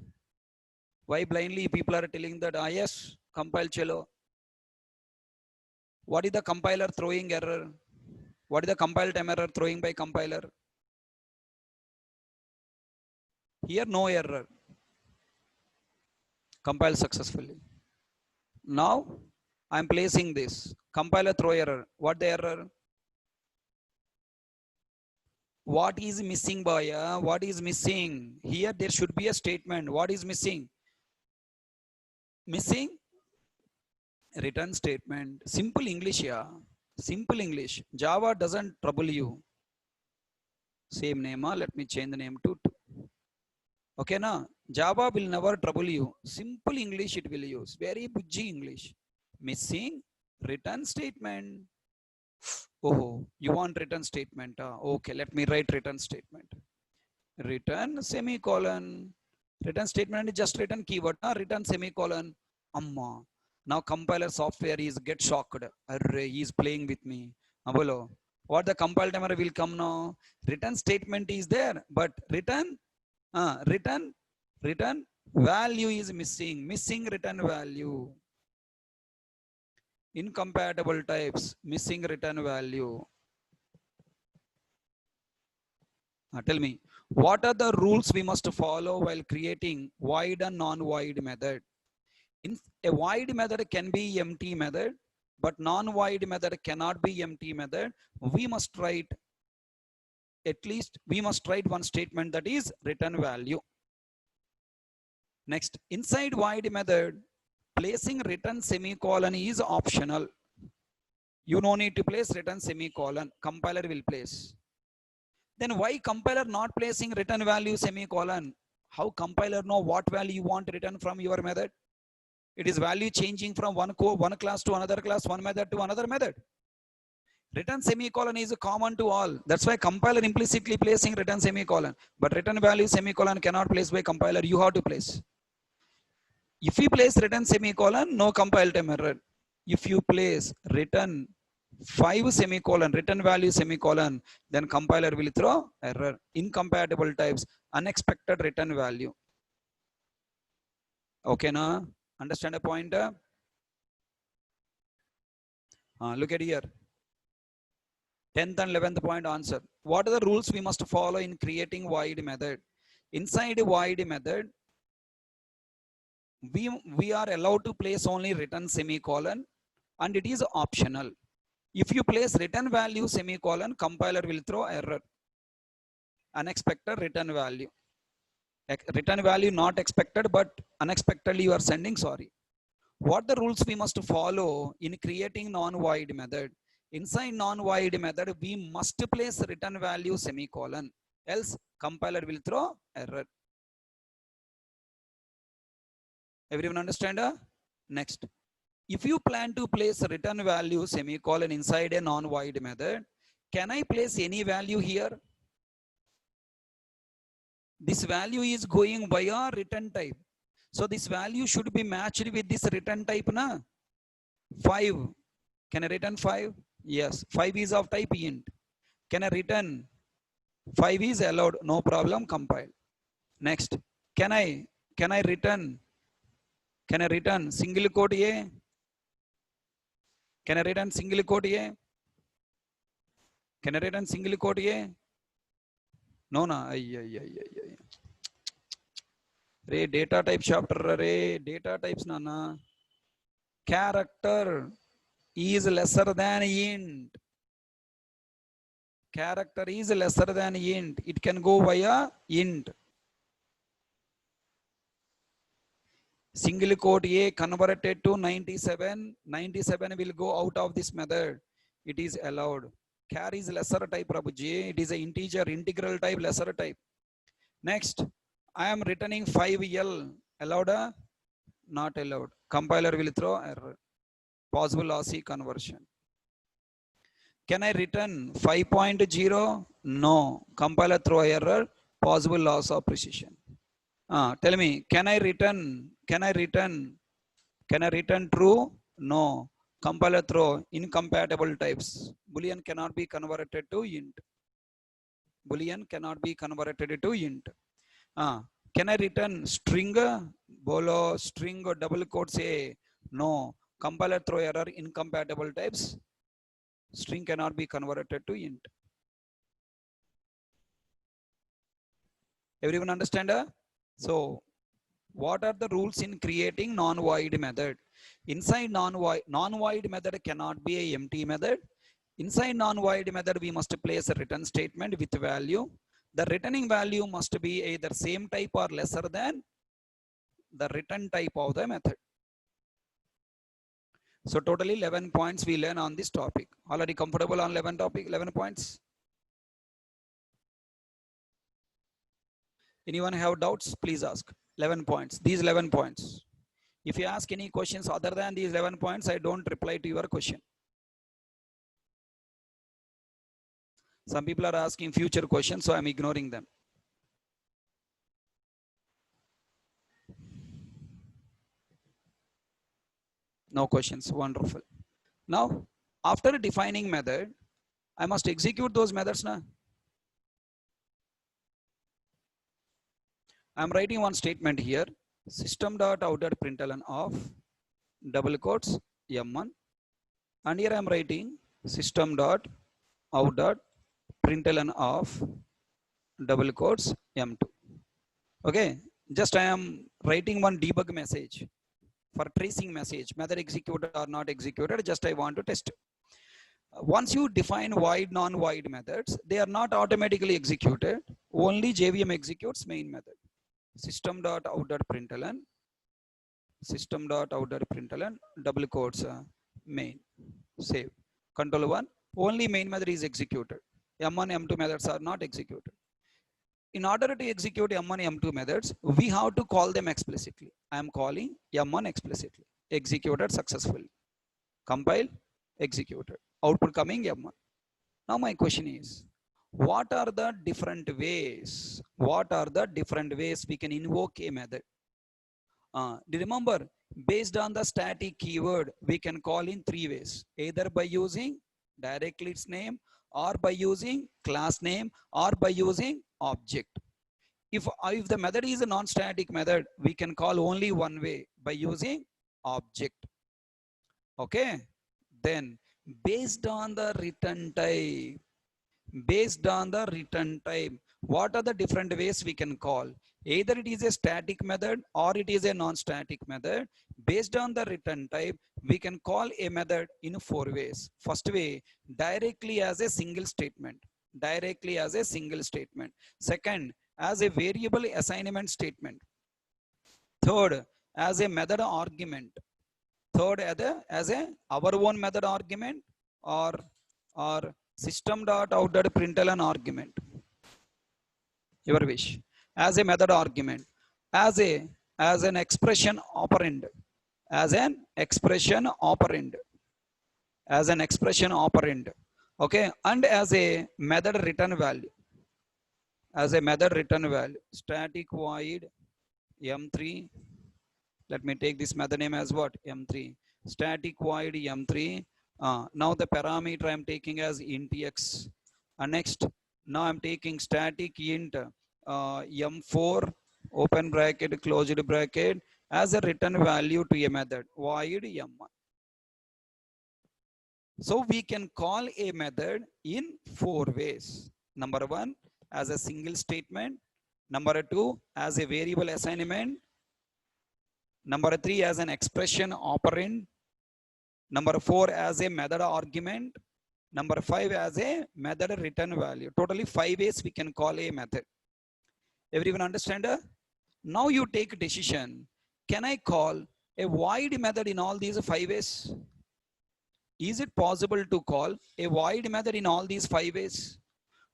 Why blindly people are telling that, yes, compile chalo? What is the compiler throwing error? What is the compile time error throwing by compiler? Here no error. Compile successfully. Now I'm placing this. Compiler throw error. What the error? What is missing, Baya? What is missing? Here there should be a statement. What is missing? Missing return statement. Simple English, yeah. Simple English. Java doesn't trouble you. Same name, let me change the name to 2. Okay, na? Java will never trouble you. Simple English it will use. Very bujji English. Missing return statement. Oh, you want return statement? Okay, let me write return statement. Return semicolon. Return statement is just return keyword. Return semicolon. Amma. Now compiler software is get shocked. Array, he is playing with me. Abolo. What the compile timer will come now? Return statement is there, but return value is missing. Missing return value. Incompatible types. Missing return value. Tell me, what are the rules we must follow while creating void and non-void method? A void method can be empty method, but non-void method cannot be empty method. We must write one statement that is return value. Next, inside void method, placing return semicolon is optional. You no need to place return semicolon. Compiler will place. Then why compiler not placing return value semicolon? How compiler know what value you want to return from your method? It is value changing from one class to another class, one method to another method. Return semicolon is common to all. That's why compiler implicitly placing return semicolon. But return value semicolon cannot place by compiler. You have to place. If you place return semicolon, no compile time error. If you place return 5 semicolon, return value semicolon, then compiler will throw error. Incompatible types, unexpected return value. Okay, na? Understand the point? Look at here. 10th and 11th point answer. What are the rules we must follow in creating void method? Inside void method, we are allowed to place only return semicolon, and it is optional. If you place return value semicolon, compiler will throw error. Unexpected return value. Return value not expected, but unexpectedly you are sending, sorry. What the rules we must follow in creating non-void method? Inside non-void method, we must place return value semicolon. Else compiler will throw error. Everyone understand? Next. If you plan to place return value semicolon inside a non-void method, can I place any value here? This value is going via return type. So this value should be matched with this return type, na? 5. Can I return 5? Yes. 5 is of type int. Can I return? 5 is allowed. No problem. Compile. Next. Can I return? Can I return single quote A? Can I return single quote A? Can I return single quote A? No, na. Re data type chapter. Re data types, nana. Character is lesser than int. Character is lesser than int. It can go via int. Single quote A converted to 97. 97 will go out of this method. It is allowed. Char is lesser type, Prabhuji. It is an integer, integral type, lesser type. Next, I am returning 5L. Allowed? Not allowed. Compiler will throw error. Possible lossy conversion. Can I return 5.0? No. Compiler throw error. Possible loss of precision. Tell me, can I return true? No. Compiler throw incompatible types. Boolean cannot be converted to int. Boolean cannot be converted to int. Can I return string? Bolo string or double quotes A? No. Compiler throw error incompatible types. String cannot be converted to int. Everyone understand? So what are the rules in creating non-void method? Inside non-void method cannot be a empty method. Inside non-void method, we must place a return statement with value. The returning value must be either same type or lesser than the return type of the method. So totally 11 points we learn on this topic. Already comfortable on 11 points? Anyone have doubts? Please ask. 11 points. These 11 points. If you ask any questions other than these 11 points, I don't reply to your question. Some people are asking future questions, so I'm ignoring them. No questions. Wonderful. Now, after defining method, I must execute those methods now. I'm writing one statement here. System.out.println of double quotes M1. And here I'm writing system.out.println of double quotes M2. Okay. Just I am writing one debug message for tracing message, whether executed or not executed. Just I want to test. Once you define void, non-void methods, they are not automatically executed. Only JVM executes main method. System.out.println double quotes main. Save. Control 1. Only main method is executed. M1, M2 methods are not executed. In order to execute M1, M2 methods, we have to call them explicitly. I am calling M1 explicitly. Executed successfully. Compile, executed. Output coming M1. Now my question is, what are the different ways? What are the different ways we can invoke a method? Do you remember, based on the static keyword, we can call in 3 ways. Either by using directly its name, or by using class name, or by using object. If the method is a non-static method, we can call only one way, by using object. Okay. Then based on the return type, what are the different ways we can call? Either it is a static method or it is a non-static method. Based on the return type, we can call a method in 4 ways. First way, directly as a single statement. Second, as a variable assignment statement. Third, as a method argument. Third, as a our own method argument, or system.out.println argument. Your wish. As a method argument, as an expression operand, as an expression operand. Okay, and as a method return value. Static void M3. Let me take this method name as what? M3. Static void M3. Now the parameter I'm taking as int x. Next, now I'm taking static int M4, open bracket, closed bracket, as a return value to a method, void M1. So we can call a method in 4 ways. Number 1, as a single statement. Number 2, as a variable assignment. Number 3, as an expression operand. Number 4, as a method argument. Number 5, as a method return value. Totally 5 ways we can call a method. Everyone understand? Now you take a decision. Can I call a void method in all these 5 ways? Is it possible to call a void method in all these 5 ways?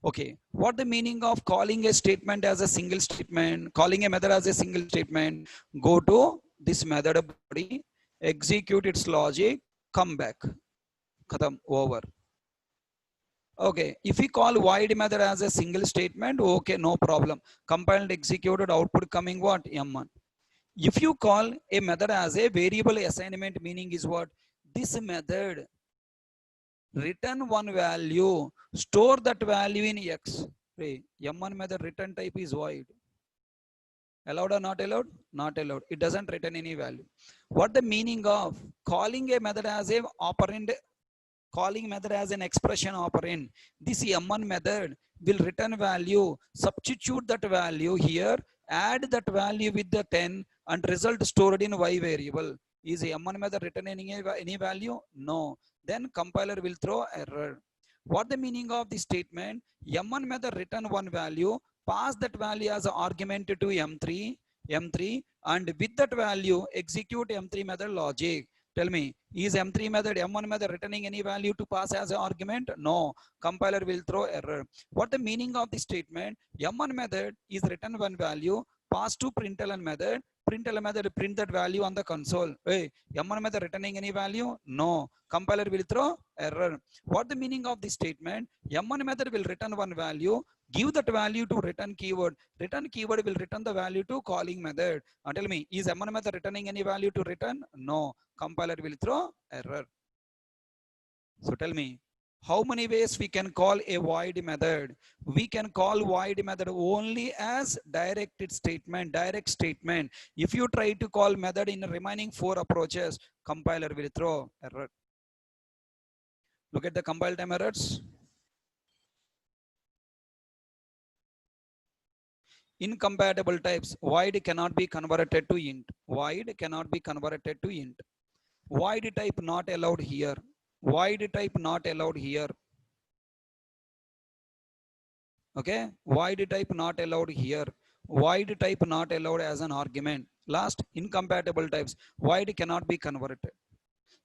Okay, what the meaning of calling a statement as a single statement, calling a method as a single statement? Go to this method body, execute its logic, come back. Khatam, over. Okay, if we call void method as a single statement, okay, no problem. Compiled, executed, output coming what? M1. If you call a method as a variable assignment, meaning is what? This method return one value, store that value in X. Hey, M1 method return type is void. Allowed or not allowed? Not allowed. It doesn't return any value. What the meaning of calling a method as a operand, calling method as an expression operand? This M1 method will return value, substitute that value here Add that value with the 10 and result stored in y variable. Is M1 method written in any value? No. Then compiler will throw error. What the meaning of the statement? M1 method return one value, pass that value as an argument to M3, and with that value execute M3 method logic. Tell me, is M3 method, M1 method returning any value to pass as an argument? No. Compiler will throw error. What the meaning of the statement? M1 method is return one value, pass to println method. Println method print that value on the console. Hey, M1 method returning any value? No. Compiler will throw error. What the meaning of this statement? M1 method will return one value, give that value to return keyword. Return keyword will return the value to calling method. Tell me, is M1 method returning any value to return? No. Compiler will throw error. So tell me, how many ways we can call a void method? We can call void method only as direct statement. If you try to call method in the remaining 4 approaches, compiler will throw error. Look at the compile time errors. Incompatible types, void cannot be converted to int. Void cannot be converted to int. Void type not allowed here. Void type not allowed here. Okay, void type not allowed here. Void type not allowed as an argument. Last, incompatible types, void cannot be converted.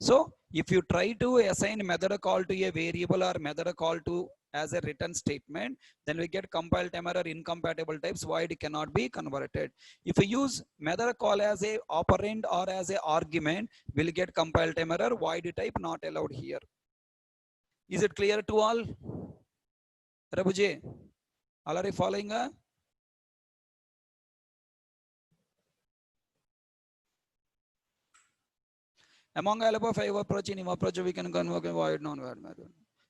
So if you try to assign method call to a variable or method call to as a written statement, then we get compile time error, incompatible types, void cannot be converted. If we use method call as a operand or as a argument, we'll get compile time error, void type not allowed here. Is it clear to all? Rabuje, all are you following? Among all above 5 approach, in approach we can convert a void non-void method.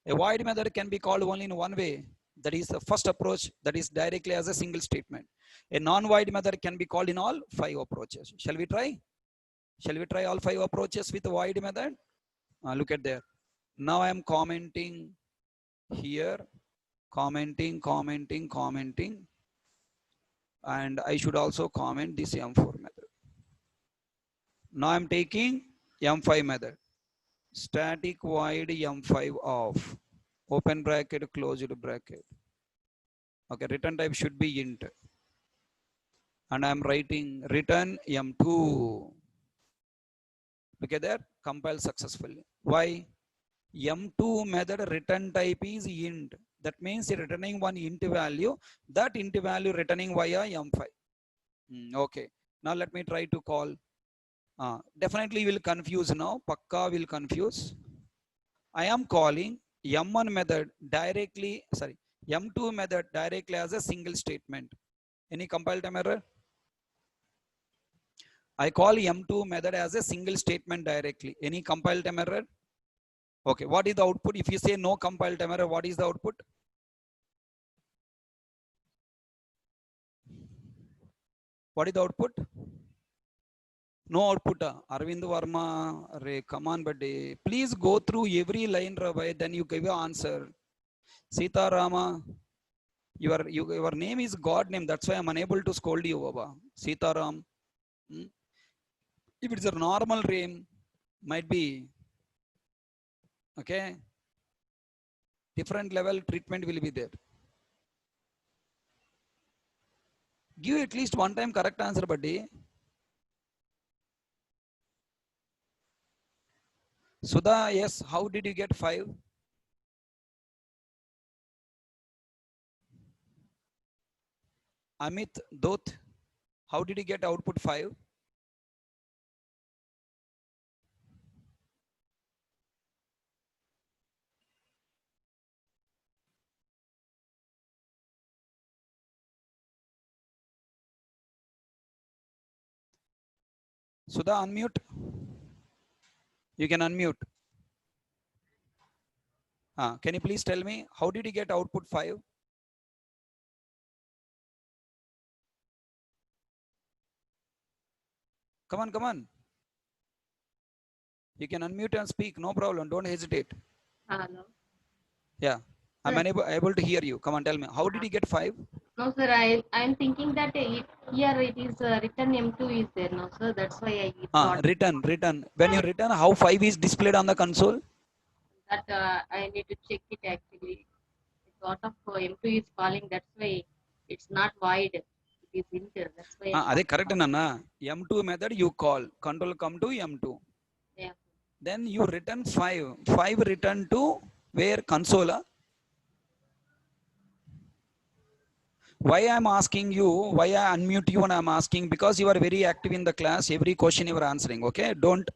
A void method can be called only in one way. That is the first approach, that is directly as a single statement. A non-void method can be called in all 5 approaches. Shall we try? Shall we try all 5 approaches with the void method? Look at there. Now I am commenting here, commenting, and I should also comment this M4 method. Now I am taking M5 method. Static void M5 off. Open bracket, closed bracket. Okay, return type should be int. And I'm writing return M2. Look at that, compile successfully. Why? M2 method return type is int. That means returning one int value. That int value returning via M5. Okay, now let me try to call. Definitely will confuse now. Pakka will confuse. I am calling M1 method directly, sorry, M2 method directly as a single statement. Any compile time error? I call M2 method as a single statement directly. Any compile time error? Okay, what is the output? If you say no compile time error, what is the output? What is the output? No output. Arvind Verma, come on, buddy. Please go through every line, Ravi, then you give your answer. Sita Rama, your name is God name. That's why I'm unable to scold you, Baba. Sita Ram. If it's a normal name, might be okay. Different level treatment will be there. Give at least one time correct answer, buddy. Sudha, yes. How did you get 5? Amit Dot, how did you get output 5? Sudha, unmute. You can unmute. Can you please tell me, how did you get output 5? Come on, come on. You can unmute and speak, no problem. Don't hesitate. Hello. Yeah. I'm Sir. unable to hear you. Come on, tell me. How did you get 5? No, sir. I'm thinking that here it is written M2 is there. No, sir. That's why I thought Written. When you return, how 5 is displayed on the console? that I need to check it actually. A lot of M2 is calling. That's why it's not void. It is enter. That's why I Ade thought. correct nana. M2 method you call. Control come to M2. Yeah. Then you return 5. 5 return to where console? Why I'm asking you, why I unmute you and I'm asking, because you are very active in the class, every question you are answering, okay? Don't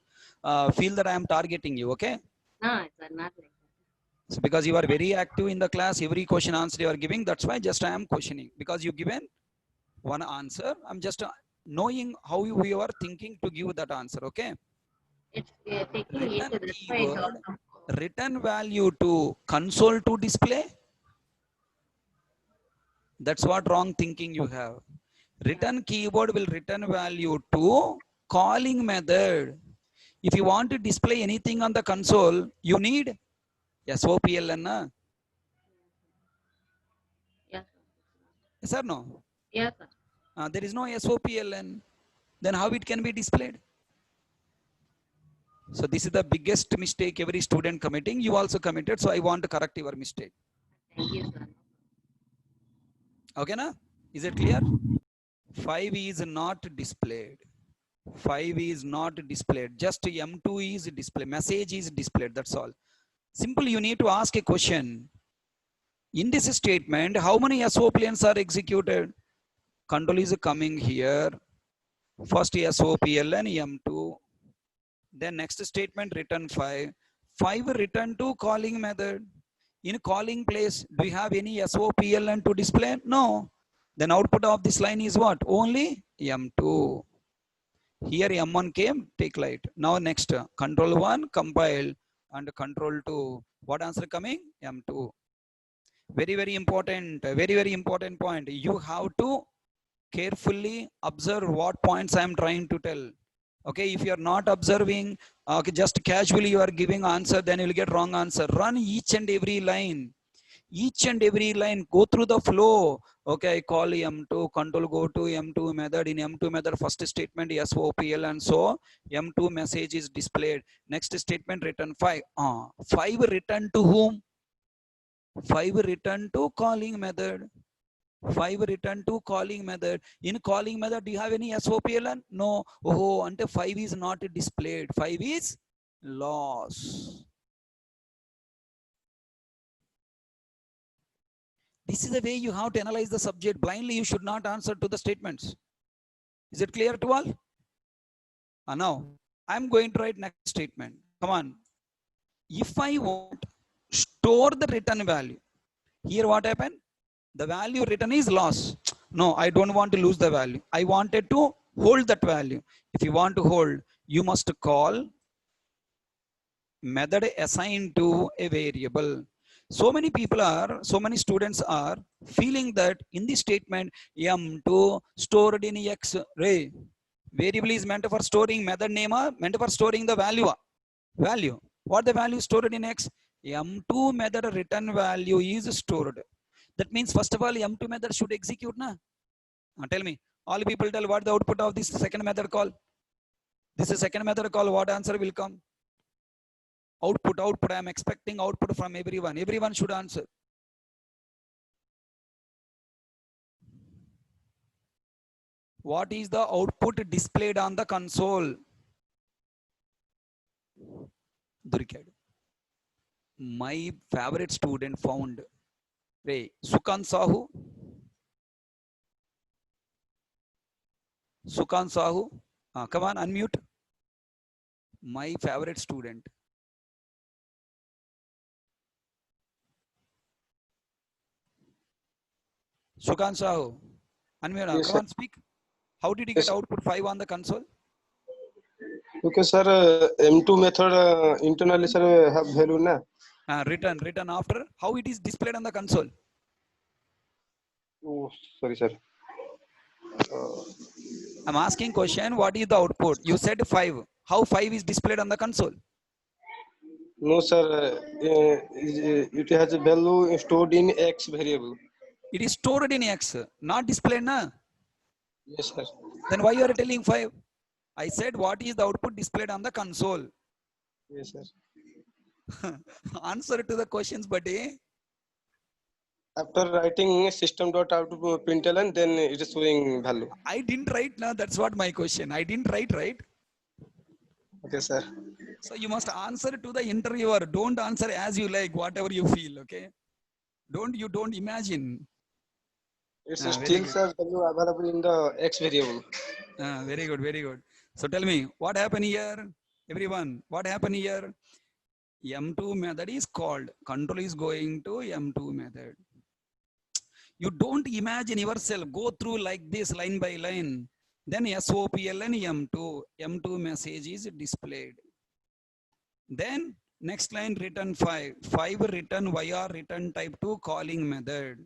feel that I am targeting you, okay? No, sir, not like that. So because you are very active in the class, every question answer you are giving, that's why just I am questioning. Because you given one answer, I'm just knowing how you are thinking to give that answer, okay? It's taking Return into. That's why I keyword, thought. return value to console to display. That's what wrong thinking you have. Yeah. Return keyword will return value to calling method. If you want to display anything on the console, you need SOPLN. Yes, sir. Yes or no? Yes, sir. There is no SOPLN. Then how it can be displayed? So this is the biggest mistake every student committing. You also committed. So I want to correct your mistake. Thank you, sir. Okay, na? Is it clear? 5 is not displayed. 5 is not displayed. Just M2 is displayed. Message is displayed. That's all. Simple. You need to ask a question. In this statement, how many SOPLNs are executed? Control is coming here. First SOPLN M2. Then next statement return 5. 5 return to calling method. In calling place, do you have any SOPLN to display? No. Then output of this line is what? Only M2. Here M1 came, take light. Now next, control 1, compile, and control 2. What answer coming? M2. Very very important point. You have to carefully observe what points I am trying to tell. Okay, if you are not observing, okay, just casually you are giving answer, then you will get wrong answer. Run each and every line. Each and every line, go through the flow. Okay, I call M2, control go to M2 method. In M2 method, first statement SOPL, and so M2 message is displayed. Next statement return 5. 5 return to whom? 5 return to calling method. 5 return to calling method. In calling method, do you have any SOPLN? No. Oh, until 5 is not displayed. 5 is loss. This is the way you have to analyze the subject. Blindly, you should not answer to the statements. Is it clear to all? Now, I'm going to write next statement. Come on. If I want store the return value, here what happened? The value written is loss. No, I don't want to lose the value. I wanted to hold that value. If you want to hold, you must call method assigned to a variable. So many students are feeling that in this statement, M2 stored in X ray. Variable is meant for storing, method name meant for storing the value. Value. What the value stored in X? M2 method return value is stored. That means first of all, M2 method should execute. Na? Tell me. All people tell what the output of this second method call. This is second method call. What answer will come? Output. I am expecting output from everyone. Everyone should answer. What is the output displayed on the console? Durikad. My favorite student found. Hey, Sukan Sahu. Sukan Sahu. Come on, unmute. My favorite student. Sukan Sahu. Unmute. Yes, Come sir. on, speak. How did you Yes, get sir. output 5 on the console? Okay, sir. M2 method internally, sir, have value na. Written after. How it is displayed on the console? Oh, sorry, sir. I'm asking question. What is the output? You said 5. How 5 is displayed on the console? No, sir. It has a value stored in X variable. It is stored in X, not displayed, na? Yes, sir. Then why you are telling 5? I said what is the output displayed on the console? Yes, sir. Answer to the questions, buddy. After writing system dot out to println, then it is showing value. I didn't write, na? That's what my question. I didn't write, right? Okay, sir. So you must answer to the interviewer. Don't answer as you like, whatever you feel, okay? Don't imagine. It's Very still good. sir value available in the X variable. Very good, very good. So tell me, what happened here? Everyone, what happened here? M2 method is called. Control is going to M2 method. You don't imagine yourself, go through like this line by line. Then SOPL and M2 message is displayed. Then next line return 5. 5 return via return type 2 calling method.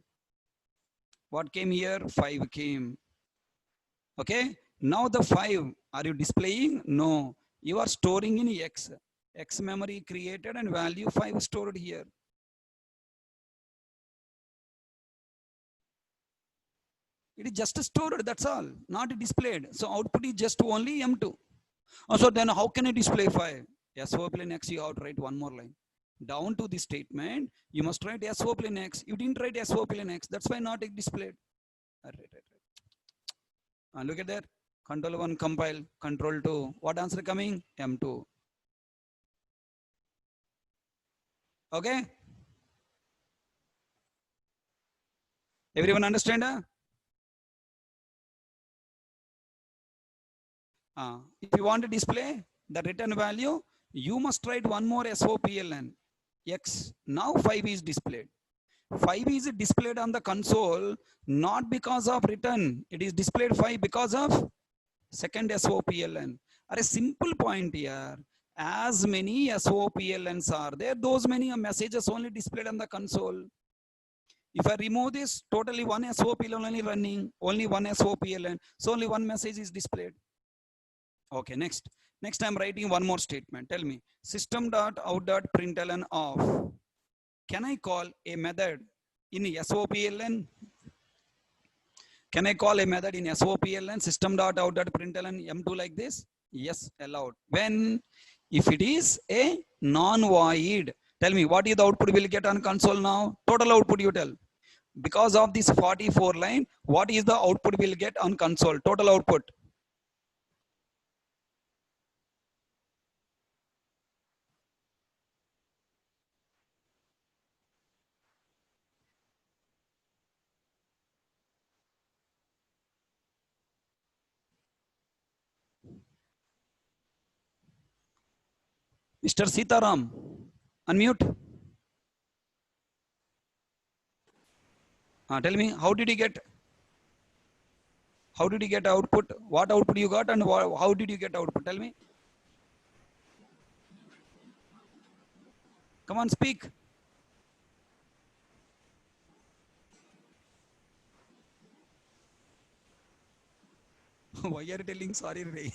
What came here? 5 came. Okay. Now the 5, are you displaying? No. You are storing in X. X memory created and value 5 stored here. It is just stored, that's all, not displayed. So output is just only M2. So then how can you display 5? SO plane X, you have to write one more line. Down to this statement, you must write SO plane X. You didn't write SO plane X, that's why not displayed. Look at that. Control 1 compile, control 2. What answer coming? M2. Okay? Everyone understand? If you want to display the return value, you must write one more SOPLN X. Now 5 is displayed. 5 is displayed on the console not because of return. It is displayed 5 because of second SOPLN. A simple point here. As many SOPLNs are there, those many messages only displayed on the console. If I remove this, totally one SOPLN only running, only one SOPLN, so only one message is displayed. Okay, next. Next, I'm writing one more statement. Tell me, system.out.println of. Can I call a method in SOPLN? Can I call a method in SOPLN system.out.println M2 like this? Yes, allowed. When? If it is a non-void. Tell me, what is the output we'll get on console now? Total output you tell. Because of this 44 line, what is the output we'll get on console? Total output. Mr. Sitaram, unmute. Tell me, how did you get? How did you get output? What output you got and how did you get output? Tell me. Come on, speak. Why are you telling sorry, Ray?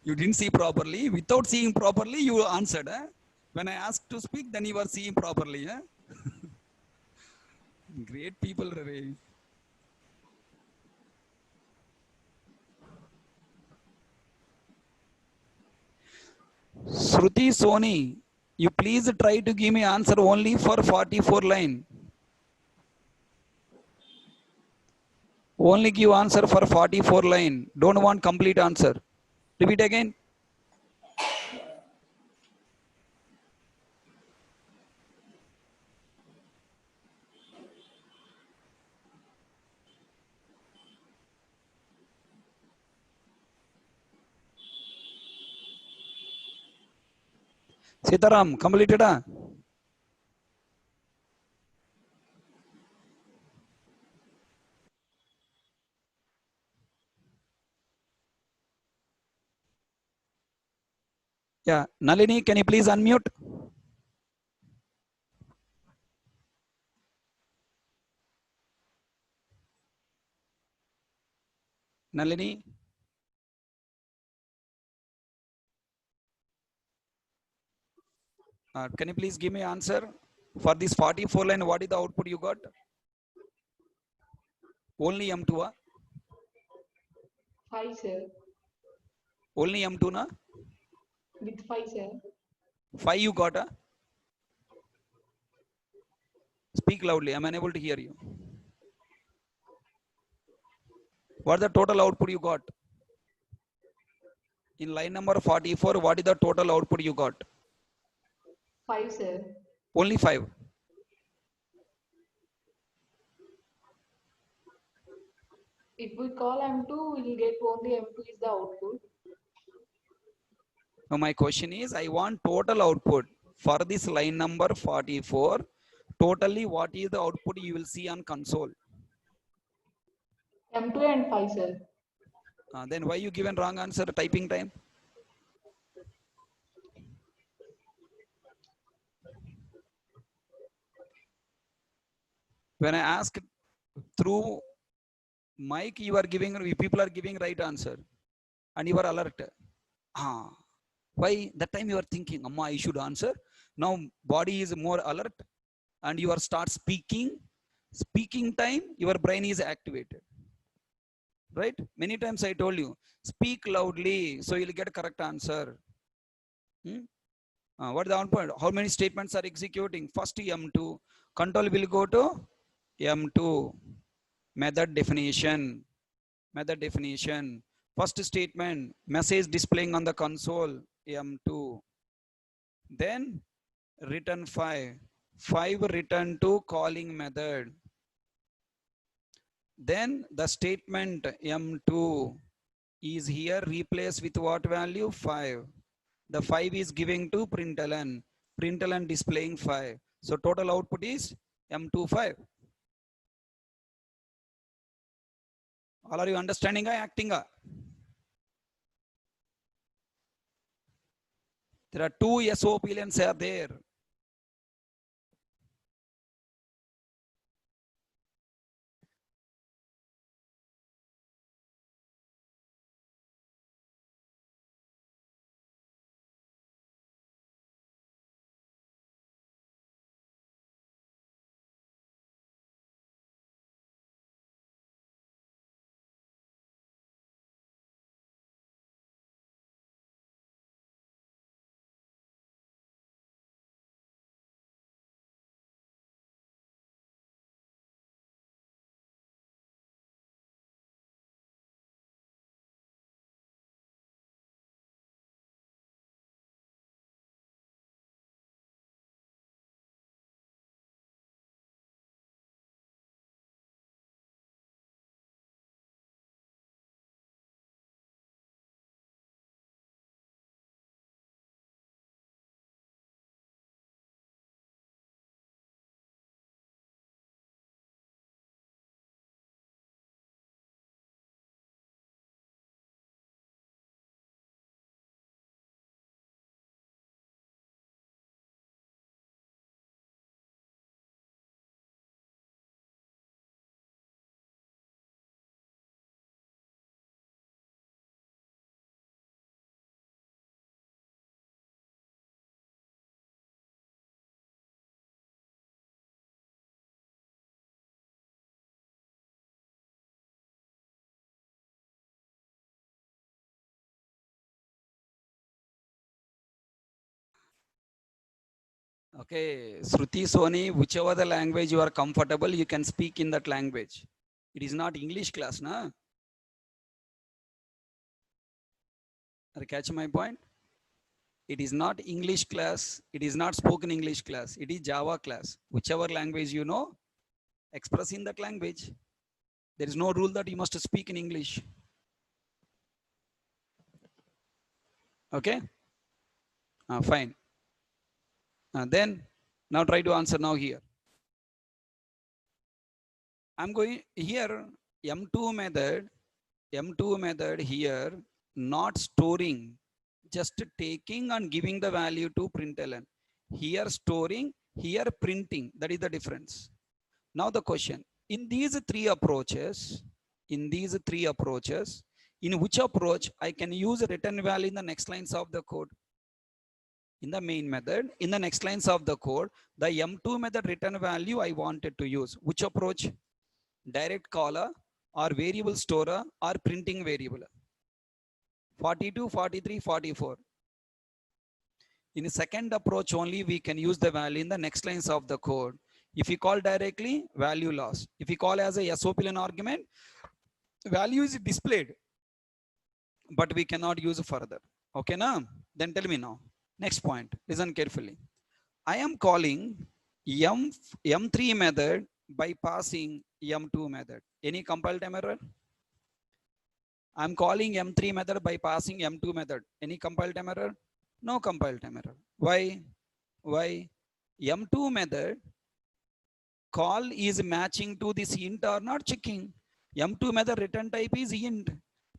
You didn't see properly. Without seeing properly, you answered. When I asked to speak, then you were seeing properly. Great people, Ray. Shruti Soni, you please try to give me answer only for 44 line. Only give answer for 44 line. Don't want complete answer. Repeat again. Sitaram, completed? Yeah. Nalini, can you please unmute? Nalini. Can you please give me answer for this 44 line? What is the output you got? Only M2 5, sir. only M2 na? With 5, sir. 5 you got Speak loudly, I'm unable to hear you. What is the total output you got? In line number 44, what is the total output you got? 5, sir. Only 5. If we call M2, we'll get only M2 is the output. Now my question is, I want total output for this line number 44. Totally, what is the output you will see on console? M2 and 5, sir. Then why you given wrong answer typing time? When I ask through mic, you are giving, people are giving right answer and you are alert. Why? That time you are thinking, Amma, I should answer. Now body is more alert and you are start speaking. Speaking time, your brain is activated. Right? Many times I told you, speak loudly so you'll get a correct answer. What is the output? How many statements are executing? First M2. Control will go to M2. Method definition. Method definition. First statement, message displaying on the console, M2. Then return 5. 5 return to calling method. Then the statement M2 is here replaced with what value? 5. The 5 is giving to println. Println displaying 5. So total output is M2 5. All are you understanding or acting? There are 2 SOP lanes are there. Okay, Shruti, Soni, whichever the language you are comfortable, you can speak in that language. It is not English class, na? Are you catch my point? It is not English class. It is not spoken English class. It is Java class. Whichever language you know, express in that language. There is no rule that you must speak in English. Okay? Fine. Then, now try to answer now here. I'm going here, M2 method here, not storing, just taking and giving the value to println. Here storing, here printing, that is the difference. Now the question, in these three approaches, in which approach I can use return value in the next lines of the code? in the main method. In the next lines of the code, the M2 method return value I wanted to use. Which approach? Direct caller or variable storer or printing variable? 42, 43, 44. In the second approach only, we can use the value in the next lines of the code. If we call directly, value lost. If we call as a SOPLN argument, value is displayed, but we cannot use further. Okay, now? Then tell me now. Next point, listen carefully. I am calling M3 method by passing M2 method. Any compile time error? I'm calling M3 method by passing M2 method. Any compile time error? No compile time error. Why? Why? M2 method call is matching to this int or not checking. M2 method return type is int.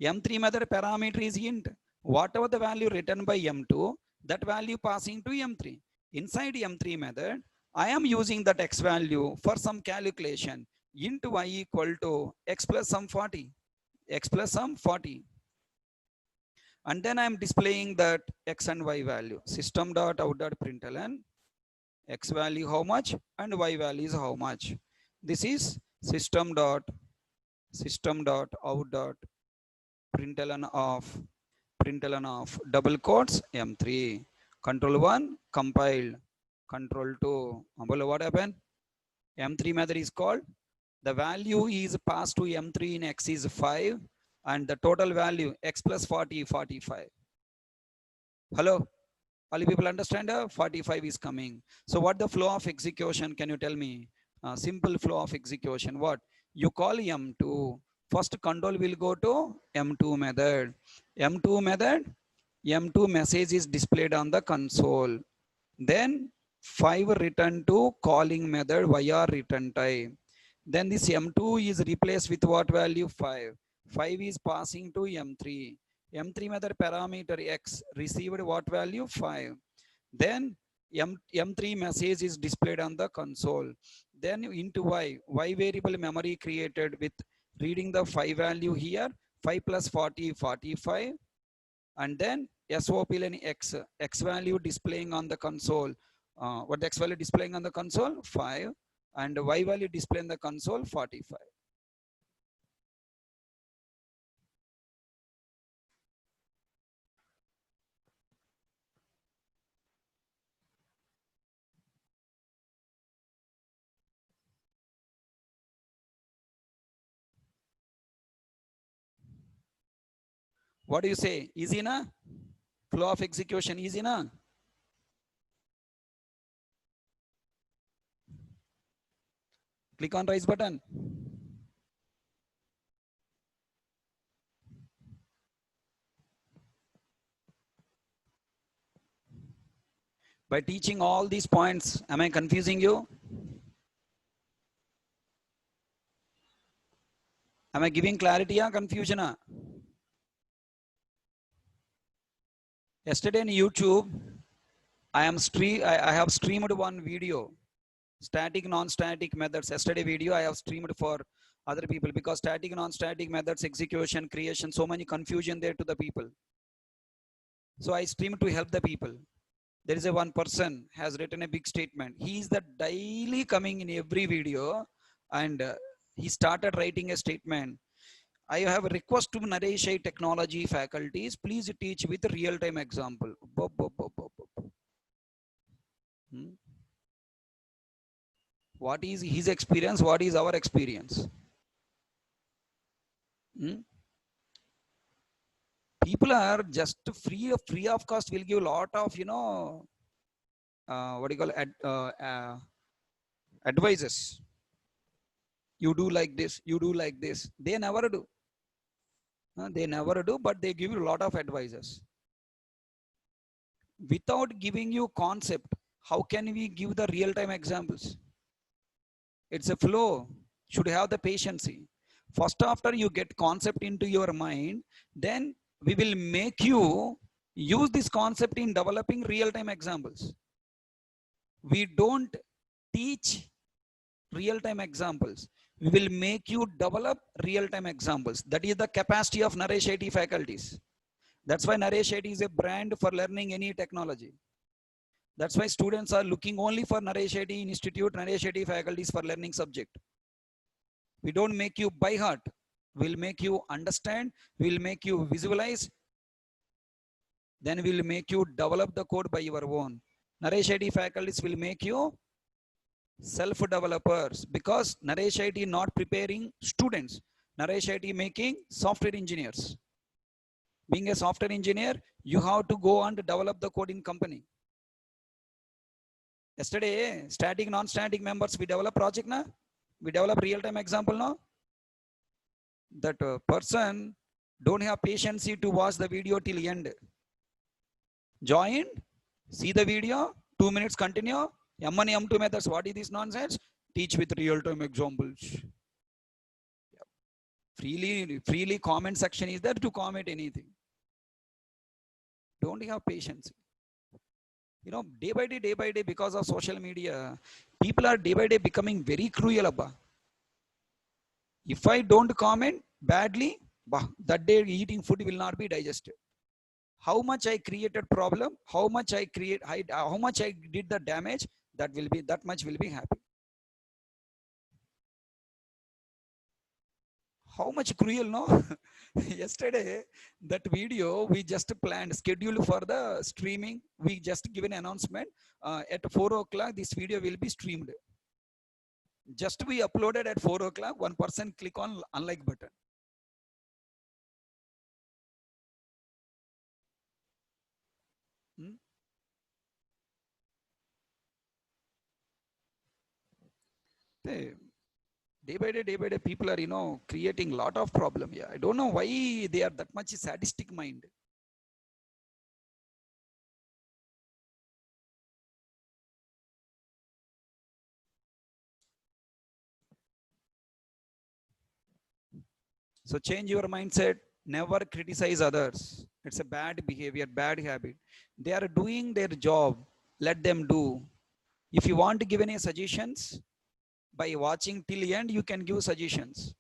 M3 method parameter is int. Whatever the value written by M2, that value passing to M3. Inside M3 method, I am using that x value for some calculation. Int y equal to x plus some 40. X plus some 40. And then I am displaying that x and y value. System.out.println. X value how much and y value is how much. This is system.out.println of double quotes M3. Control 1 compiled. Control 2. What happened? M3 method is called. The value is passed to M3 in x is 5 and the total value x plus 40, 45. Hello? All you people understand? 45 is coming. So what the flow of execution? Can you tell me? Simple flow of execution. What? You call M2. First control will go to M2 method. M2 method. M2 message is displayed on the console. Then 5 return to calling method via return type. Then this M2 is replaced with what value? 5. 5 is passing to M3. M3 method parameter x received what value? 5. Then M3 message is displayed on the console. Then into y variable memory created with reading the 5 value here. 5 plus 40, 45. And then SOPLN x value displaying on the console. What the x value displaying on the console? 5. And y value displaying on the console? 45. What do you say? Easy na? Flow of execution easy na? Click on raise button. By teaching all these points, am I confusing you? Am I giving clarity or confusion? Yesterday in YouTube, I have streamed one video, static non-static methods. Yesterday video I have streamed for other people because static non-static methods, execution, creation, so many confusion there to the people. So I streamed to help the people. There is one person has written a big statement. He is the daily coming in every video and he started writing a statement. I have a request to Naresh technology faculties, please teach with a real-time example. What is his experience? What is our experience? People are just free of cost will give a lot of, what do you call it, advices. You do like this, you do like this. They never do. They never do, but they give you a lot of advices. Without giving you concept, how can we give the real-time examples? It's a flow. Should have the patience. First, after you get concept into your mind, then we will make you use this concept in developing real-time examples. We don't teach real-time examples. We will make you develop real-time examples. That is the capacity of Naresh IT faculties. That's why Naresh IT is a brand for learning any technology. That's why students are looking only for Naresh Shetty Institute, Naresh Shetty faculties for learning subject. We don't make you by heart. We'll make you understand. We'll make you visualize. Then we'll make you develop the code by your own. Naresh Shetty faculties will make you self-developers, because Naresh Shetty not preparing students. Naresh Shetty making software engineers. Being a software engineer, you have to go on to develop the code in company. Yesterday, static, non-static members, we develop project na? We develop real-time example now. That person don't have patience to watch the video till end. Join, see the video, 2 minutes continue. M1, M2 methods, what is this nonsense? Teach with real-time examples. Freely comment section is there to comment anything. Don't have patience. You know, day by day, because of social media, people are day by day becoming very cruel. Abba. If I don't comment badly, that day eating food will not be digested. How much I created problem, how much I did the damage, that much will be happy. How much cruel, no? Yesterday, that video we just planned, scheduled for the streaming. We just give an announcement at 4 o'clock. This video will be streamed. Just we uploaded at 4 o'clock. One person click on unlike button. Day by day, people are, you know, creating lot of problem. Yeah, I don't know why they are that much sadistic mind. So change your mindset. Never criticize others. It's a bad behavior, bad habit. They are doing their job. Let them do. If you want to give any suggestions, by watching till the end, you can give suggestions.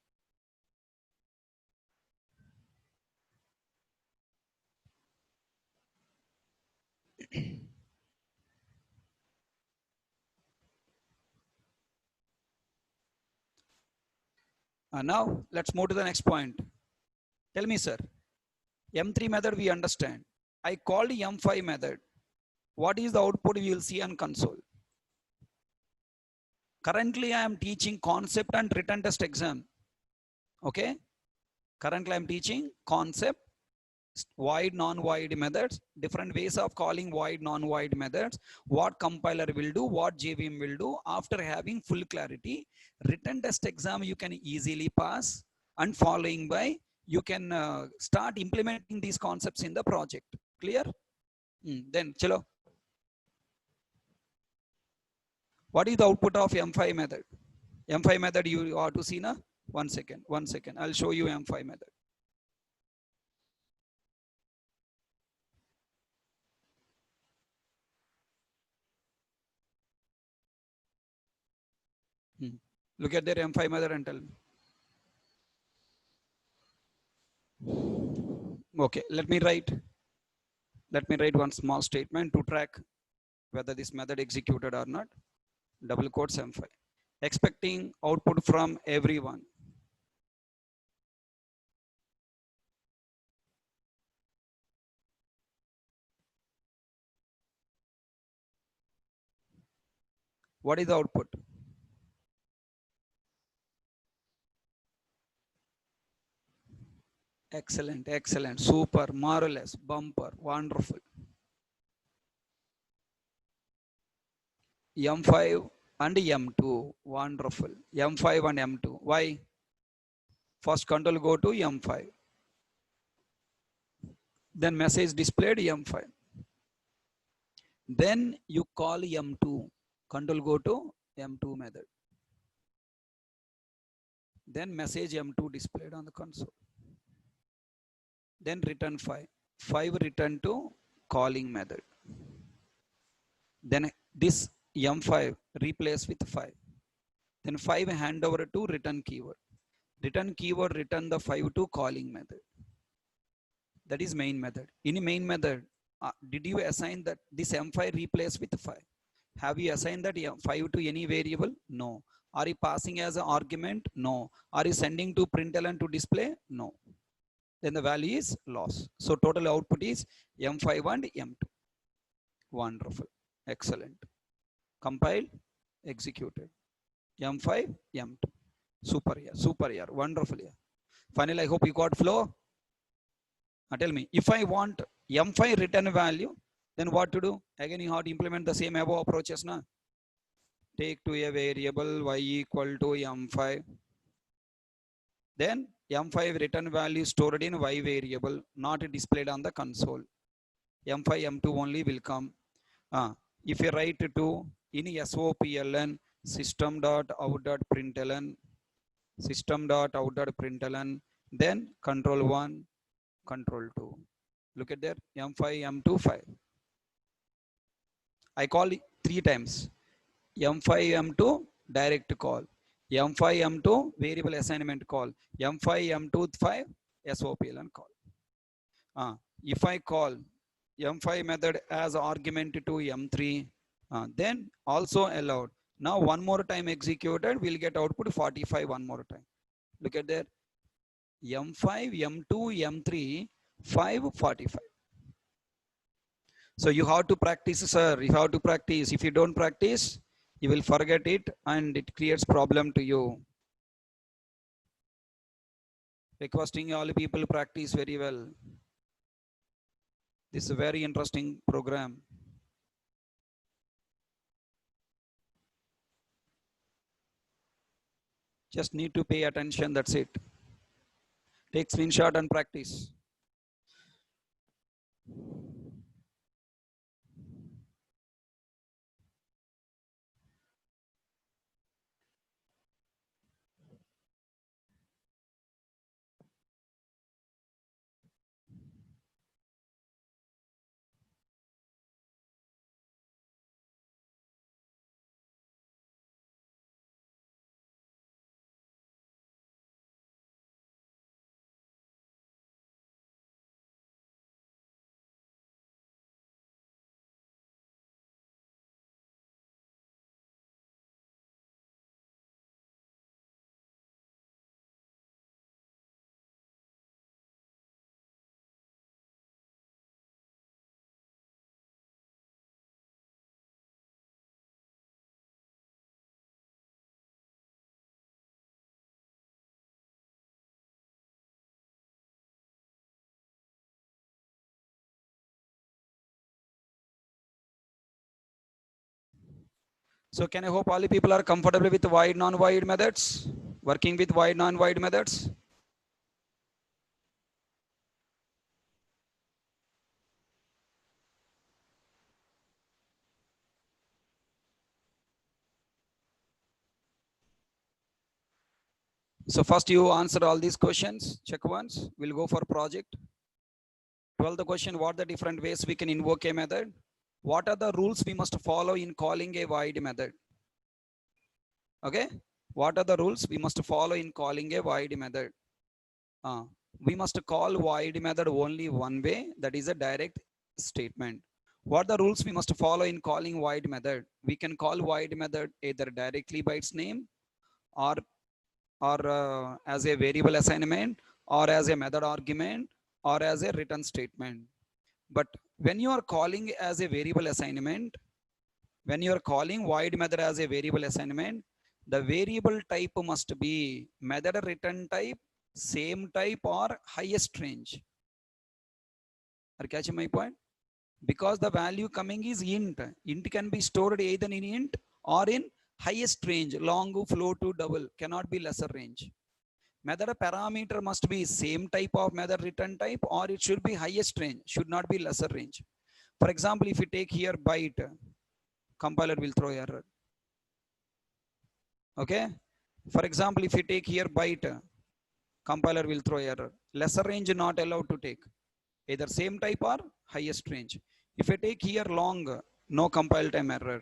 Now, let's move to the next point. Tell me, sir, M3 method we understand. I called M5 method. What is the output we will see on console? Currently, I am teaching concept and written test exam. Okay. Currently, I am teaching concept, void, non-void methods, different ways of calling void, non-void methods, what compiler will do, what JVM will do. After having full clarity, written test exam you can easily pass, and following by, you can start implementing these concepts in the project. Clear? Then, chalo. What is the output of M5 method? M5 method you ought to see na? One second. I'll show you M5 method. Look at their M5 method and tell me. Okay, let me write one small statement to track whether this method executed or not. Double quotes M5. Expecting output from everyone. What is the output? Excellent, super, marvelous, bumper, wonderful. M5 and M2, wonderful. M5 and M2. Why? First control go to M5. Then message displayed M5. Then you call M2. Control go to M2 method. Then message M2 displayed on the console. Then return 5. 5 return to calling method. Then this M5 replace with 5. Then 5 hand over to return keyword. Return keyword return the 5 to calling method. That is main method. In main method, Did you assign that this M5 replace with 5? Have you assigned that 5 to any variable? No. Are you passing as an argument? No. Are you sending to println to display? No. Then the value is loss. So total output is M5 and M2. Wonderful. Excellent. Compiled, executed. M5, M2. Super here. Super here. Wonderful here. Finally, I hope you got flow. Tell me, if I want M5 return value, then what to do? Again, you have to implement the same above approaches. Na? Take to a variable y equal to M5. Then M5 return value stored in y variable, not displayed on the console. M5, M2 only will come. If you write to in SOPLN system.out.println, then control 1, control 2. Look at there, M5, M2, 5. I call it 3 times. M5, M2, direct call. M5, M2, variable assignment call. M5, M2, 5, SOPLN call. If I call M5 method as argument to M3, then also allowed. Now one more time executed, we'll get output 45 one more time. Look at there. M5, M2, M3, 5, 45. So you have to practice, sir. You have to practice. If you don't practice, you will forget it and it creates problem to you. Requesting all people practice very well. This is a very interesting program. Just need to pay attention, that's it. Take screenshot and practice. So can I hope all the people are comfortable with wide, non-wide methods? Working with wide, non-wide methods? So first you answer all these questions, check once, we'll go for project. 12th question, what are the different ways we can invoke a method? What are the rules we must follow in calling a void method? Okay, what are the rules we must follow in calling a void method? We must call void method only one way, that is a direct statement. What are the rules we must follow in calling void method? We can call void method either directly by its name or as a variable assignment or as a method argument or as a return statement. But when you are calling as a variable assignment, when you are calling void method as a variable assignment, the variable type must be method return type, same type or highest range. Are you catching my point? Because the value coming is int. Int can be stored either in int or in highest range, long, float to double, cannot be lesser range. Method parameter must be same type of method return type or it should be highest range, should not be lesser range. For example, if you take here byte, compiler will throw error. Okay. For example, if you take here byte, compiler will throw error. Lesser range not allowed to take, either same type or highest range. If I take here long, no compile time error.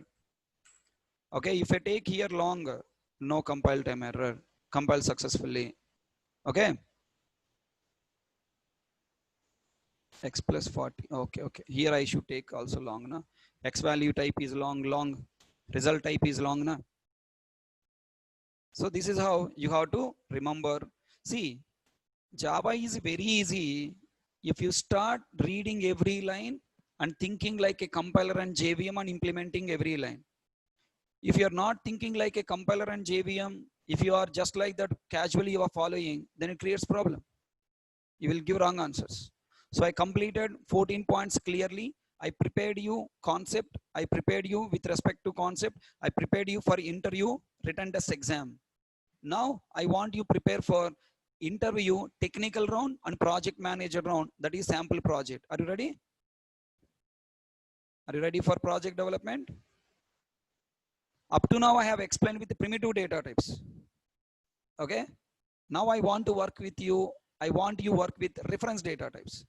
Okay, if I take here long, no compile time error, compile successfully. Okay. X plus 40. Okay, okay. Here I should take also long, na? X value type is long, long. Result type is long, na? So this is how you have to remember. See, Java is very easy if you start reading every line and thinking like a compiler and JVM and implementing every line. If you are not thinking like a compiler and JVM, if you are just like that casually you are following, then it creates problem. You will give wrong answers. So I completed 14 points clearly. I prepared you concept. I prepared you with respect to concept. I prepared you for interview, written test exam. Now I want you prepare for interview, technical round and project manager round. That is sample project. Are you ready? Are you ready for project development? Up to now I have explained with the primitive data types. Okay. Now I want to work with you. I want you work with reference data types.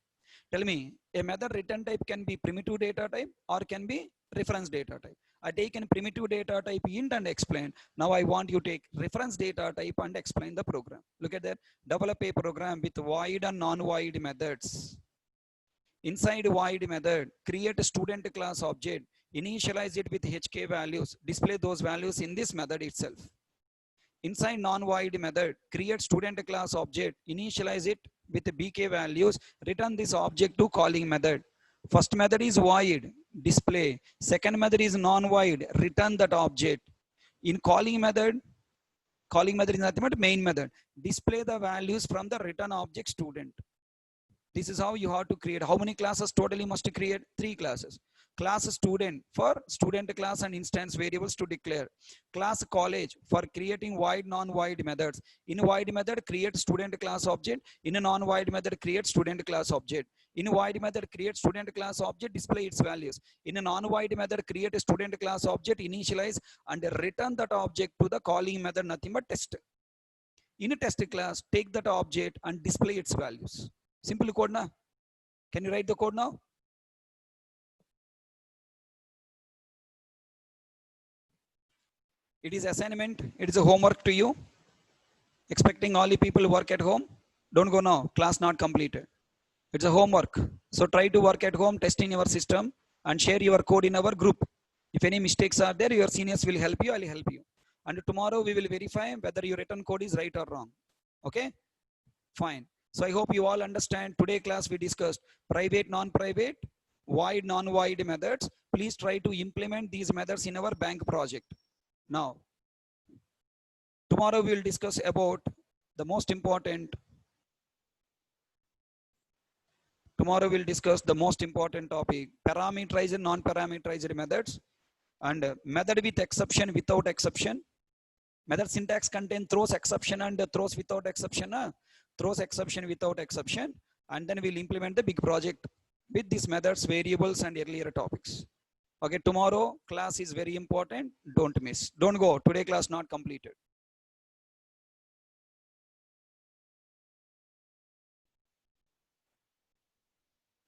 Tell me, a method return type can be primitive data type or can be reference data type. I taken primitive data type int and explain. Now I want you to take reference data type and explain the program. Look at that. Develop a program with void and non-void methods. Inside void method, create a student class object, initialize it with HK values, display those values in this method itself. Inside non-void method, create student class object, initialize it with BK values, return this object to calling method. First method is void, display. Second method is non-void, return that object. In calling method is nothing but main method. Display the values from the return object student. This is how you have to create. How many classes totally must create? 3 classes. Class student for student class and instance variables to declare. Class college for creating void non-void methods. In void method, create student class object. In a non-void method, create student class object. In void method, create student class object, display its values. In a non-void method, create a student class object, initialize and return that object to the calling method, nothing but test. In a test class, take that object and display its values. Simple code na? Can you write the code now? It is assignment. It is a homework to you. Expecting all the people to work at home. Don't go now. Class not completed. It's a homework. So try to work at home, test in your system and share your code in our group. If any mistakes are there, your seniors will help you. I'll help you. And tomorrow we will verify whether your written code is right or wrong. Okay? Fine. So I hope you all understand. Today class we discussed private, non-private, void, non-void methods. Please try to implement these methods in our bank project. Now, tomorrow we will discuss about the most important. Tomorrow we'll discuss the most important topic, parameterized and non-parameterized methods, and method with exception, without exception. Method syntax contain throws exception and throws without exception. Throws exception without exception, and then we'll implement the big project with these methods, variables and earlier topics. Okay, tomorrow class is very important. Don't miss. Don't go. Today class not completed.